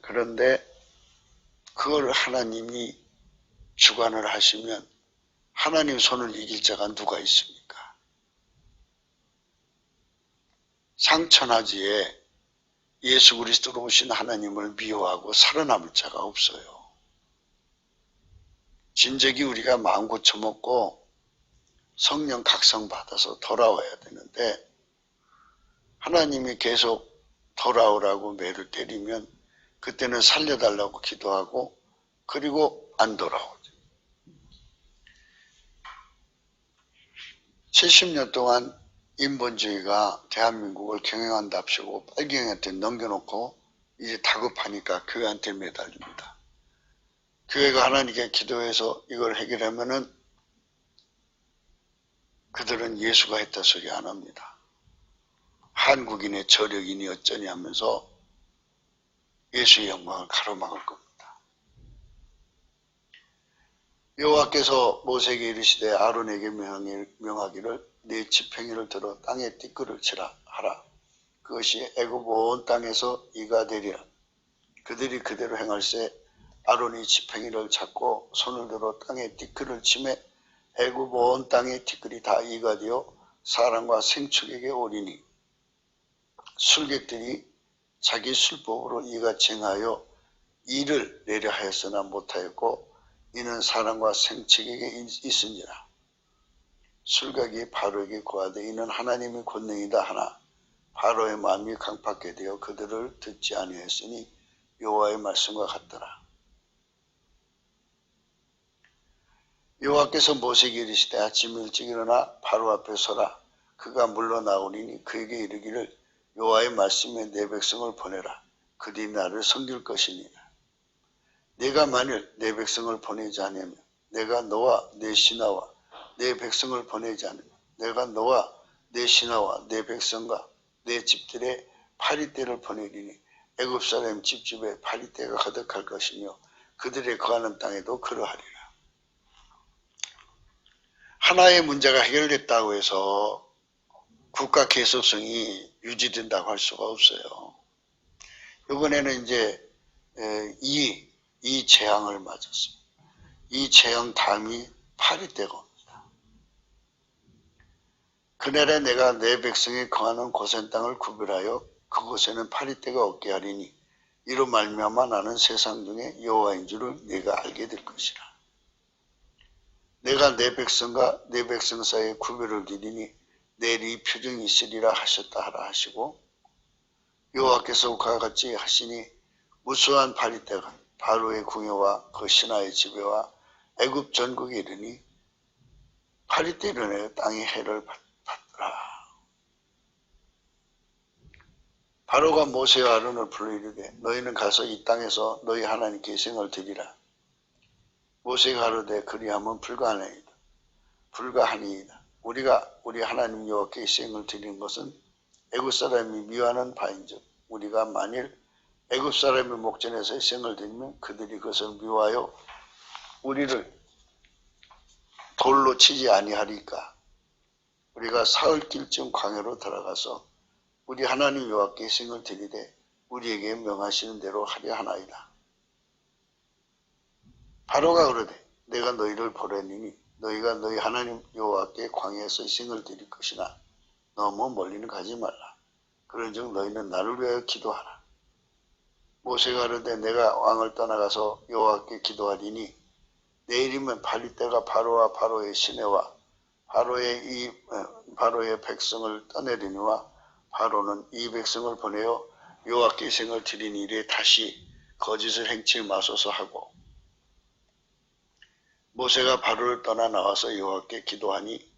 그런데 그걸 하나님이 주관을 하시면 하나님 손을 이길 자가 누가 있습니까? 상천하지에 예수 그리스도로 오신 하나님을 미워하고 살아남을 자가 없어요. 진작에 우리가 마음 고쳐먹고 성령 각성 받아서 돌아와야 되는데 하나님이 계속 돌아오라고 매를 때리면 그때는 살려달라고 기도하고 그리고 안 돌아오죠. 70년 동안 인본주의가 대한민국을 경영한답시고 빨갱이한테 넘겨놓고 이제 다급하니까 교회한테 매달립니다. 교회가 하나님께 기도해서 이걸 해결하면은 그들은 예수가 했다 소리 안 합니다. 한국인의 저력이니 어쩌니 하면서 예수의 영광을 가로막을 겁니다. 여호와께서 모세에게 이르시되 아론에게 명하기를 네 지팡이를 들어 땅에 띠끌을 치라 하라. 그것이 애굽 온 땅에서 이가 되리라. 그들이 그대로 행할세 아론이 지팡이를 잡고 손을 들어 땅에 띠끌을 치매 애굽 온 땅의 띠끌이 다 이가 되어 사람과 생축에게 오리니 술객들이 자기 술법으로 이같이 행하여 이를 내려 하였으나 못하였고 이는 사람과 생축에게 있으니라. 술객이 바로에게 고하되 이는 하나님의 권능이다 하나 바로의 마음이 강팍하게 되어 그들을 듣지 아니하였으니 여호와의 말씀과 같더라. 여호와께서 모세에게 이르시되 아침 일찍 일어나 바로 앞에 서라. 그가 물러나오리니 그에게 이르기를 여호와의 말씀에 내 백성을 보내라. 그들이 나를 섬길 것이니라. 내가 만일 내 백성을 보내지 않으면 내가 너와 내 신하와 내 백성을 보내지 않으면 내가 너와 내 신하와 내 백성과 내 집들의 파리떼를 보내리니 애굽 사람 집집에 파리떼가 가득할 것이며 그들의 거하는 땅에도 그러하리라. 하나의 문제가 해결됐다고 해서 국가 계속성이 유지된다고 할 수가 없어요. 이번에는 이제 이 재앙을 맞았어요. 이 재앙 다음이 파리떼가 옵니다. 그날에 내가 내 백성이 거하는 고센 땅을 구별하여 그곳에는 파리떼가 없게 하리니 이로 말미암아 나는 세상 중에 여호와인 줄을 네가 알게 될 것이라. 내가 내 백성과 내 백성 사이에 구별을 두리니 내일 이 표정이 있으리라 하셨다 하라 하시고 여호와께서 그와 같이 하시니 무수한 파리떼가 바로의 궁여와 그 신하의 지배와 애굽 전국에 이르니 파리떼 일어나여 땅의 해를 받더라. 바로가 모세와 아론을 불러 이르되 너희는 가서 이 땅에서 너희 하나님께 생을 드리라. 모세가 가로되 그리하면 불가하니이다. 우리가 우리 하나님 여호와께 생을 드리는 것은 애굽 사람이 미워하는 바인즉 우리가 만일 애굽 사람의 목전에서 생을 드리면 그들이 그것을 미워하여 우리를 돌로 치지 아니하리까. 우리가 사흘길쯤 광야로 들어가서 우리 하나님 여호와께 생을 드리되 우리에게 명하시는 대로 하려 하나이다. 바로가 그러되 내가 너희를 보내니니 너희가 너희 하나님 여호와께 광야에서 생을 드릴 것이나 너무 멀리는 가지 말라. 그런즉 너희는 나를 위하여 기도하라. 모세가 그러되 내가 왕을 떠나가서 여호와께 기도하리니 내일이면 파리떼가 바로와 바로의 시내와 바로의 백성을 떠내리니와 바로는 이 백성을 보내어 여호와께 생을 드린 일에 다시 거짓을 행치 마소서 하고 모세가 바로를 떠나 나와서 여호와께 기도하니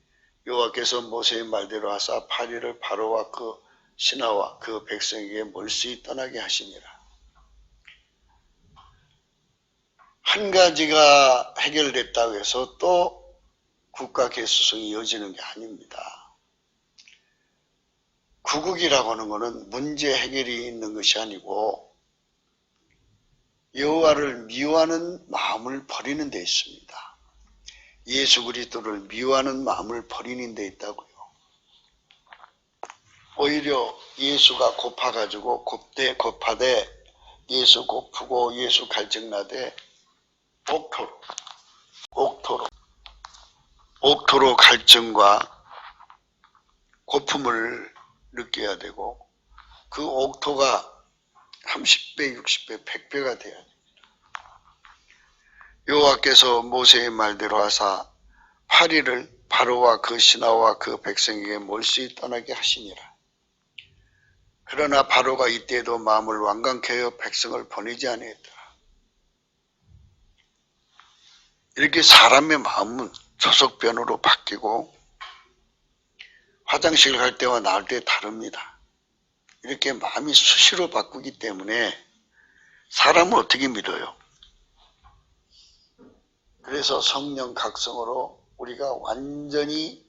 여호와께서 모세의 말대로 하사 파리를 바로와 그 신하와 그 백성에게 멀리 떠나게 하시니라. 한 가지가 해결됐다고 해서 또 국가 개수성이 이어지는 게 아닙니다. 구국이라고 하는 것은 문제 해결이 있는 것이 아니고 여호와를 미워하는 마음을 버리는 데 있습니다. 예수 그리스도를 미워하는 마음을 버리는 데 있다고요. 오히려 예수가 고파가지고 고파되 예수 고프고 예수 갈증나되 옥토로 갈증과 고품을 느껴야 되고 그 옥토가 30배, 60배, 100배가 돼야 됩니다. 여호와께서 모세의 말대로 하사 파리를 바로와 그 신하와 그 백성에게 몰수히 떠나게 하시니라. 그러나 바로가 이때에도 마음을 완강케 하여 백성을 보내지 아니했더라. 이렇게 사람의 마음은 조석변으로 바뀌고 화장실 갈 때와 나올 때 다릅니다. 이렇게 마음이 수시로 바꾸기 때문에 사람을 어떻게 믿어요? 그래서 성령 각성으로 우리가 완전히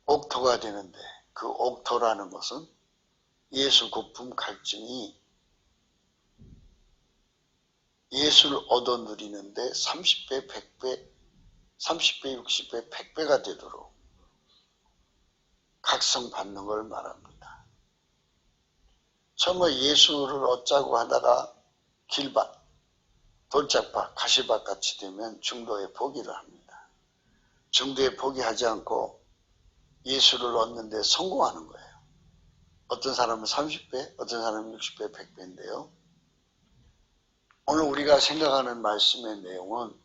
옥토가 되는데, 그 옥토라는 것은 예수 고품 갈증이 예수를 얻어 누리는데 30배, 100배, 30배, 60배, 100배가 되도록 각성받는 걸 말합니다. 처음에 예수를 얻자고 하다가 길밭, 돌짝밭, 가시밭 같이 되면 중도에 포기를 합니다. 중도에 포기하지 않고 예수를 얻는데 성공하는 거예요. 어떤 사람은 30배, 어떤 사람은 60배, 100배인데요. 오늘 우리가 생각하는 말씀의 내용은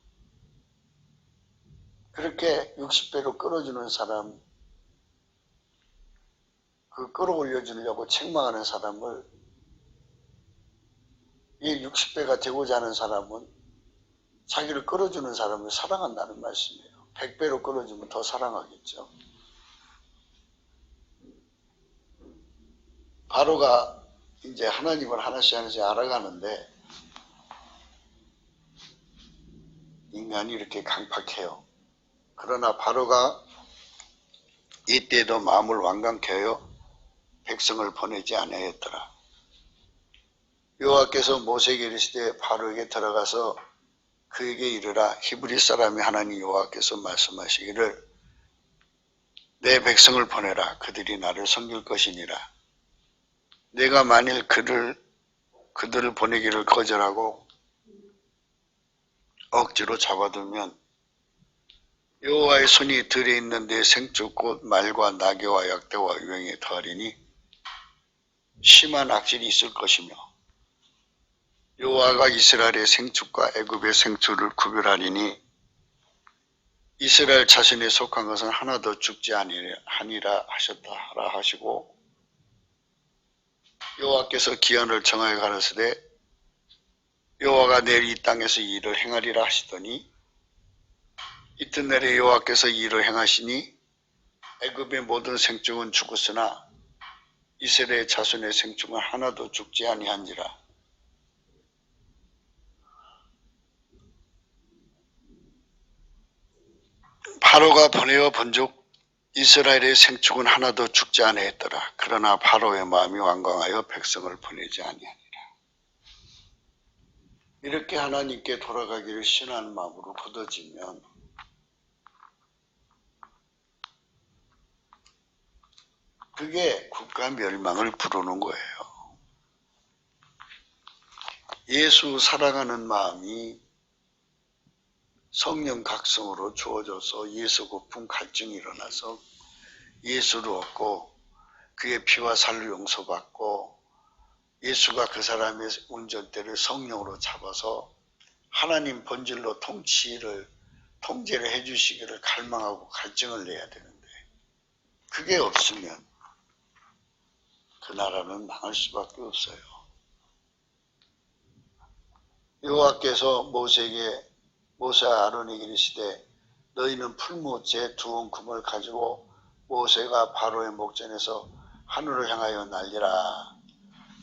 그렇게 60배로 끌어주는 사람, 그 끌어올려주려고 책망하는 사람을, 이 60배가 되고자 하는 사람은 자기를 끌어주는 사람을 사랑한다는 말씀이에요. 100배로 끌어주면 더 사랑하겠죠. 바로가 이제 하나님을 하나씩 하나씩 알아가는데 인간이 이렇게 강팍해요. 그러나 바로가 이때도 마음을 완강케 하여 백성을 보내지 아니하였더라. 여호와께서 모세에게 이르시되 바로에게 들어가서 그에게 이르라. 히브리 사람이 하나님 여호와께서 말씀하시기를 내 백성을 보내라. 그들이 나를 섬길 것이니라. 내가 만일 그들을 보내기를 거절하고 억지로 잡아두면 여호와의 손이 들에 있는 내 생축 곧 말과 나귀와 약대와 유행에 더하리니 심한 악질이 있을 것이며 여호와가 이스라엘의 생축과 애굽의 생축을 구별하리니 이스라엘 자신에 속한 것은 하나도 죽지 아니하니라 하셨다 하라 하시고 여호와께서 기한을 정하여 가라사대 여호와가 내일 이 땅에서 이 일을 행하리라 하시더니 이튿날에 여호와께서 이 일을 행하시니 애굽의 모든 생축은 죽었으나 이스라엘 자손의 생축은 하나도 죽지 아니한지라. 바로가 보내어 본즉 이스라엘의 생축은 하나도 죽지 아니했더라. 그러나 바로의 마음이 완강하여 백성을 보내지 아니하니라. 이렇게 하나님께 돌아가기를 신하는 마음으로 굳어지면 그게 국가 멸망을 부르는 거예요. 예수 사랑하는 마음이 성령 각성으로 주어져서 예수 고품 갈증이 일어나서 예수를 얻고 그의 피와 살로 용서받고 예수가 그 사람의 운전대를 성령으로 잡아서 하나님 본질로 통제를 해주시기를 갈망하고 갈증을 내야 되는데 그게 없으면 그 나라는 망할 수밖에 없어요. 여호와께서 모세와 아론에게 이르시되 너희는 풀무째 두 엉큼을 가지고 모세가 바로의 목전에서 하늘을 향하여 날리라.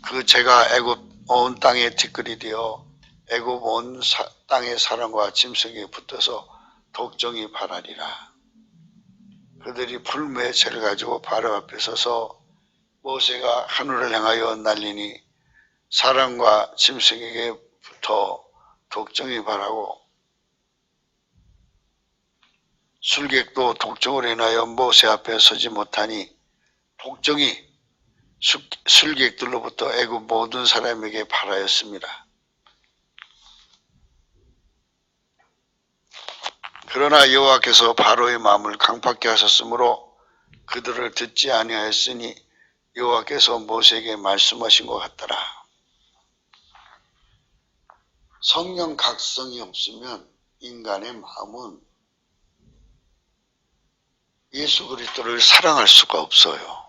그 제가 애굽 온 땅에 티끌이 되어 애굽 온 땅의 사람과 짐승에 붙어서 독종이 발하리라. 그들이 풀무의 채를 가지고 바로 앞에 서서 모세가 하늘을 향하여 날리니 사람과 짐승에게 붙어 독종이 발하고 술객도 독종으로 인하여 모세 앞에 서지 못하니 독종이 술객들로부터 애굽 모든 사람에게 발하였습니다. 그러나 여호와께서 바로의 마음을 강팍케 하셨으므로 그들을 듣지 아니하였으니 여호와께서 모세에게 말씀하신 것 같더라. 성령 각성이 없으면 인간의 마음은 예수 그리스도를 사랑할 수가 없어요.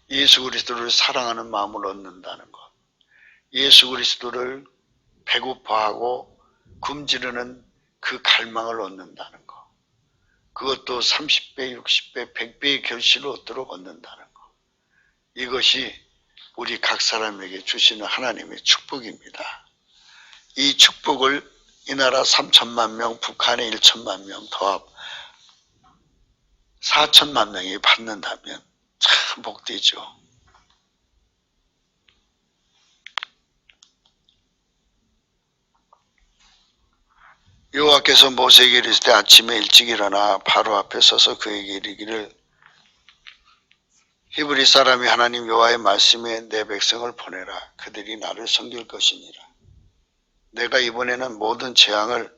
예수 그리스도를 사랑하는 마음을 얻는다는 것. 예수 그리스도를 배고파하고 굶주리는 그 갈망을 얻는다는 것. 그것도 30배, 60배, 100배의 결실을 얻도록 얻는다는 것. 이것이 우리 각 사람에게 주시는 하나님의 축복입니다. 이 축복을 이 나라 3천만 명, 북한의 1천만 명, 더합 4천만 명이 받는다면 참 복되죠. 여호와께서 모세에게 이르실 때 아침에 일찍 일어나 바로 앞에 서서 그에게 이르기를 히브리 사람이 하나님 여호와의 말씀에 내 백성을 보내라. 그들이 나를 섬길 것이니라. 내가 이번에는 모든 재앙을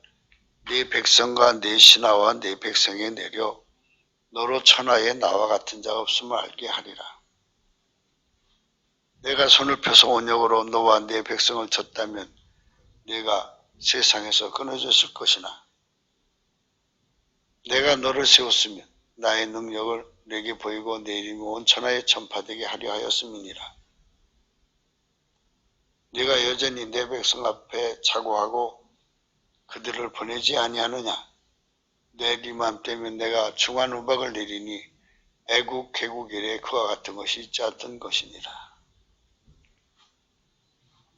네 백성과 네 신하와 네 백성에 내려 너로 천하에 나와 같은 자가 없음을 알게 하리라. 내가 손을 펴서 온역으로 너와 네 백성을 쳤다면 내가 세상에서 끊어졌을 것이나 내가 너를 세웠으면 나의 능력을 내게 보이고 내 이름이 온 천하에 전파되게 하려 하였음이니라. 네가 여전히 내 백성 앞에 자고하고 그들을 보내지 아니하느냐. 내 이맘 때문에 내가 중한 우박을 내리니 애국 개국 이래 그와 같은 것이 있지 않던 것이니라.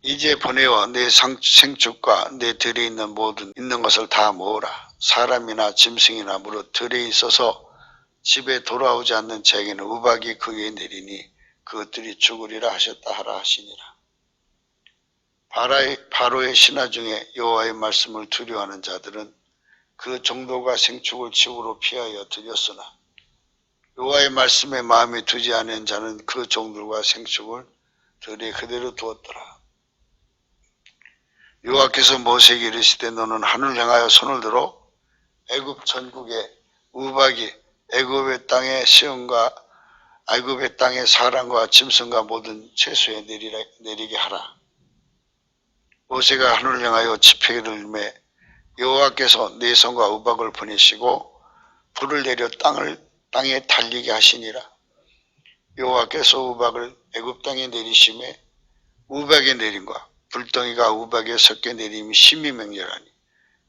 이제 보내어 내 생축과 내 들에 있는 모든 있는 것을 다 모으라. 사람이나 짐승이나 무릇 들에 있어서 집에 돌아오지 않는 자에게는 우박이 그 위에 내리니 그것들이 죽으리라 하셨다 하라 하시니라. 바로의 신하 중에 여호와의 말씀을 두려워하는 자들은 그 종도가 생축을 집으로 피하여 드렸으나 여호와의 말씀에 마음에 두지 않은 자는 그 종들과 생축을 들에 그대로 두었더라. 여호와께서 모세에게 이르시되 너는 하늘 향하여 손을 들어 애굽 전국에 우박이 애굽의 땅의 시온과 애굽의 땅의 사람과 짐승과 모든 채소에 내리게 하라. 모세가 하늘을 향하여 지팡이를 들매 여호와께서 네 손과 우박을 보내시고 불을 내려 땅에 달리게 하시니라. 여호와께서 우박을 애굽 땅에 내리심에 우박의 내림과 불덩이가 우박에 섞여 내림이 심히 맹렬하니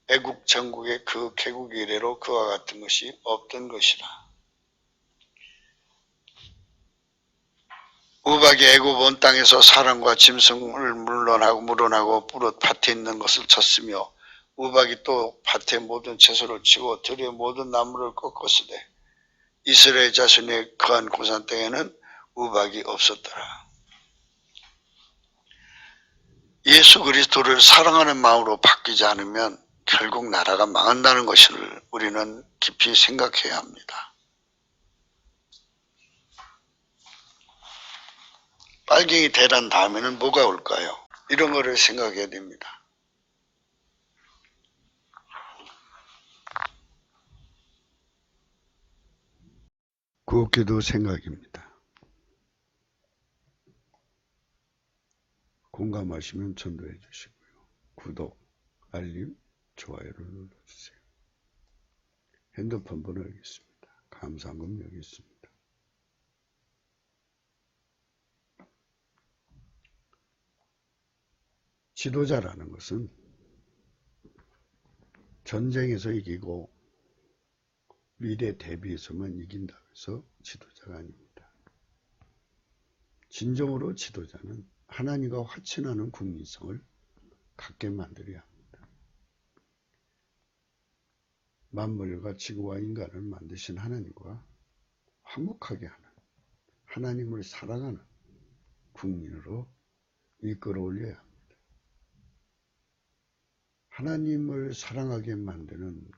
애국 전국에 그 개국 이래로 그와 같은 것이 없던 것이라. 우박이 애굽 온 땅에서 사람과 짐승을 물어나고 뿌릇 밭에 있는 것을 쳤으며 우박이 또 밭의 모든 채소를 치고 들의 모든 나무를 꺾었으되 이스라엘 자손의 거한 고산 땅에는 우박이 없었더라. 예수 그리스도를 사랑하는 마음으로 바뀌지 않으면 결국 나라가 망한다는 것을 우리는 깊이 생각해야 합니다. 빨갱이 대란 다음에는 뭐가 올까요? 이런 거를 생각해야 됩니다. 구옥기도 생각입니다. 공감하시면 전도해 주시고요. 구독, 알림, 좋아요를 눌러주세요. 핸드폰 번호 여기 있습니다. 감사금 여기 있습니다. 지도자라는 것은 전쟁에서 이기고 미래 대비해서만 이긴다고 해서 지도자가 아닙니다. 진정으로 지도자는 하나님과 화친하는 국민성을 갖게 만들어야 합니다. 만물과 지구와 인간을 만드신 하나님과 화목하게 하는 하나님을 사랑하는 국민으로 이끌어 올려야 합니다. 하나님을 사랑하게 만드는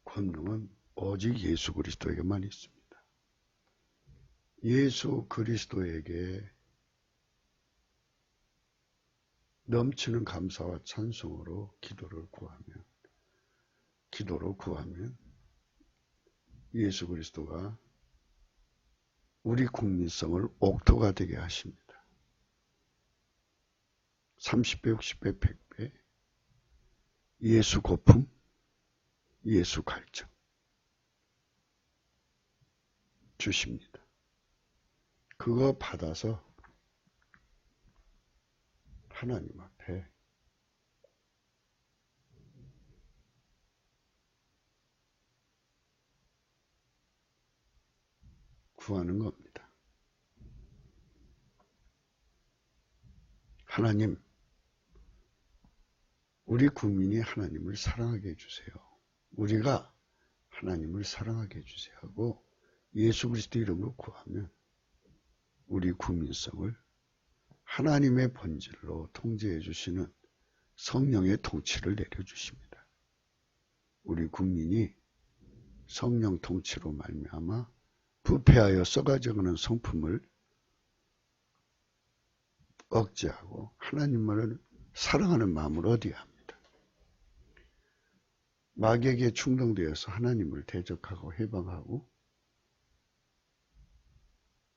권능은 오직 예수 그리스도에게만 있습니다. 예수 그리스도에게 넘치는 감사와 찬송으로 기도로 구하면 예수 그리스도가 우리 국민성을 옥토가 되게 하십니다. 30배, 60배, 100배 예수 고품, 예수 갈증 주십니다. 그거 받아서 하나님 앞에 구하는 겁니다. 하나님, 우리 국민이 하나님을 사랑하게 해주세요. 우리가 하나님을 사랑하게 해주세요 하고 예수 그리스도 이름으로 구하면 우리 국민성을 하나님의 본질로 통제해 주시는 성령의 통치를 내려주십니다. 우리 국민이 성령 통치로 말미암아 부패하여 썩어져가는 성품을 억제하고 하나님을 사랑하는 마음을 얻어야 합니다. 마귀에게 충동되어서 하나님을 대적하고 해방하고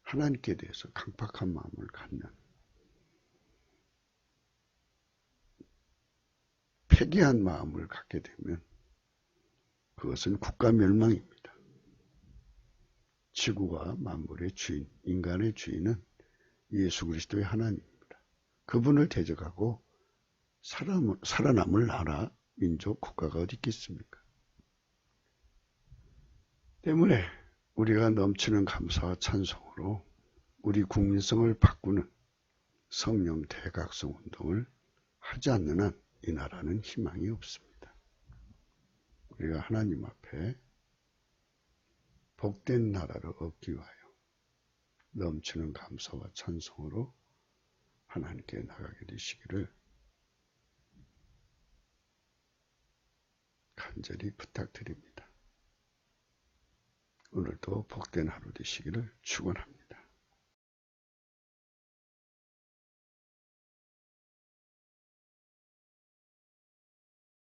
하나님께 대해서 강팍한 마음을 갖는 패기한 마음을 갖게 되면 그것은 국가 멸망입니다. 지구와 만물의 주인, 인간의 주인은 예수 그리스도의 하나님입니다. 그분을 대적하고 살아남을 나라, 민족, 국가가 어디 있겠습니까? 때문에 우리가 넘치는 감사와 찬송으로 우리 국민성을 바꾸는 성령 대각성 운동을 하지 않는 한 이 나라는 희망이 없습니다. 우리가 하나님 앞에 복된 나라를 얻기 위하여 넘치는 감사와 찬송으로 하나님께 나가게 되시기를 간절히 부탁드립니다. 오늘도 복된 하루 되시기를 축원합니다.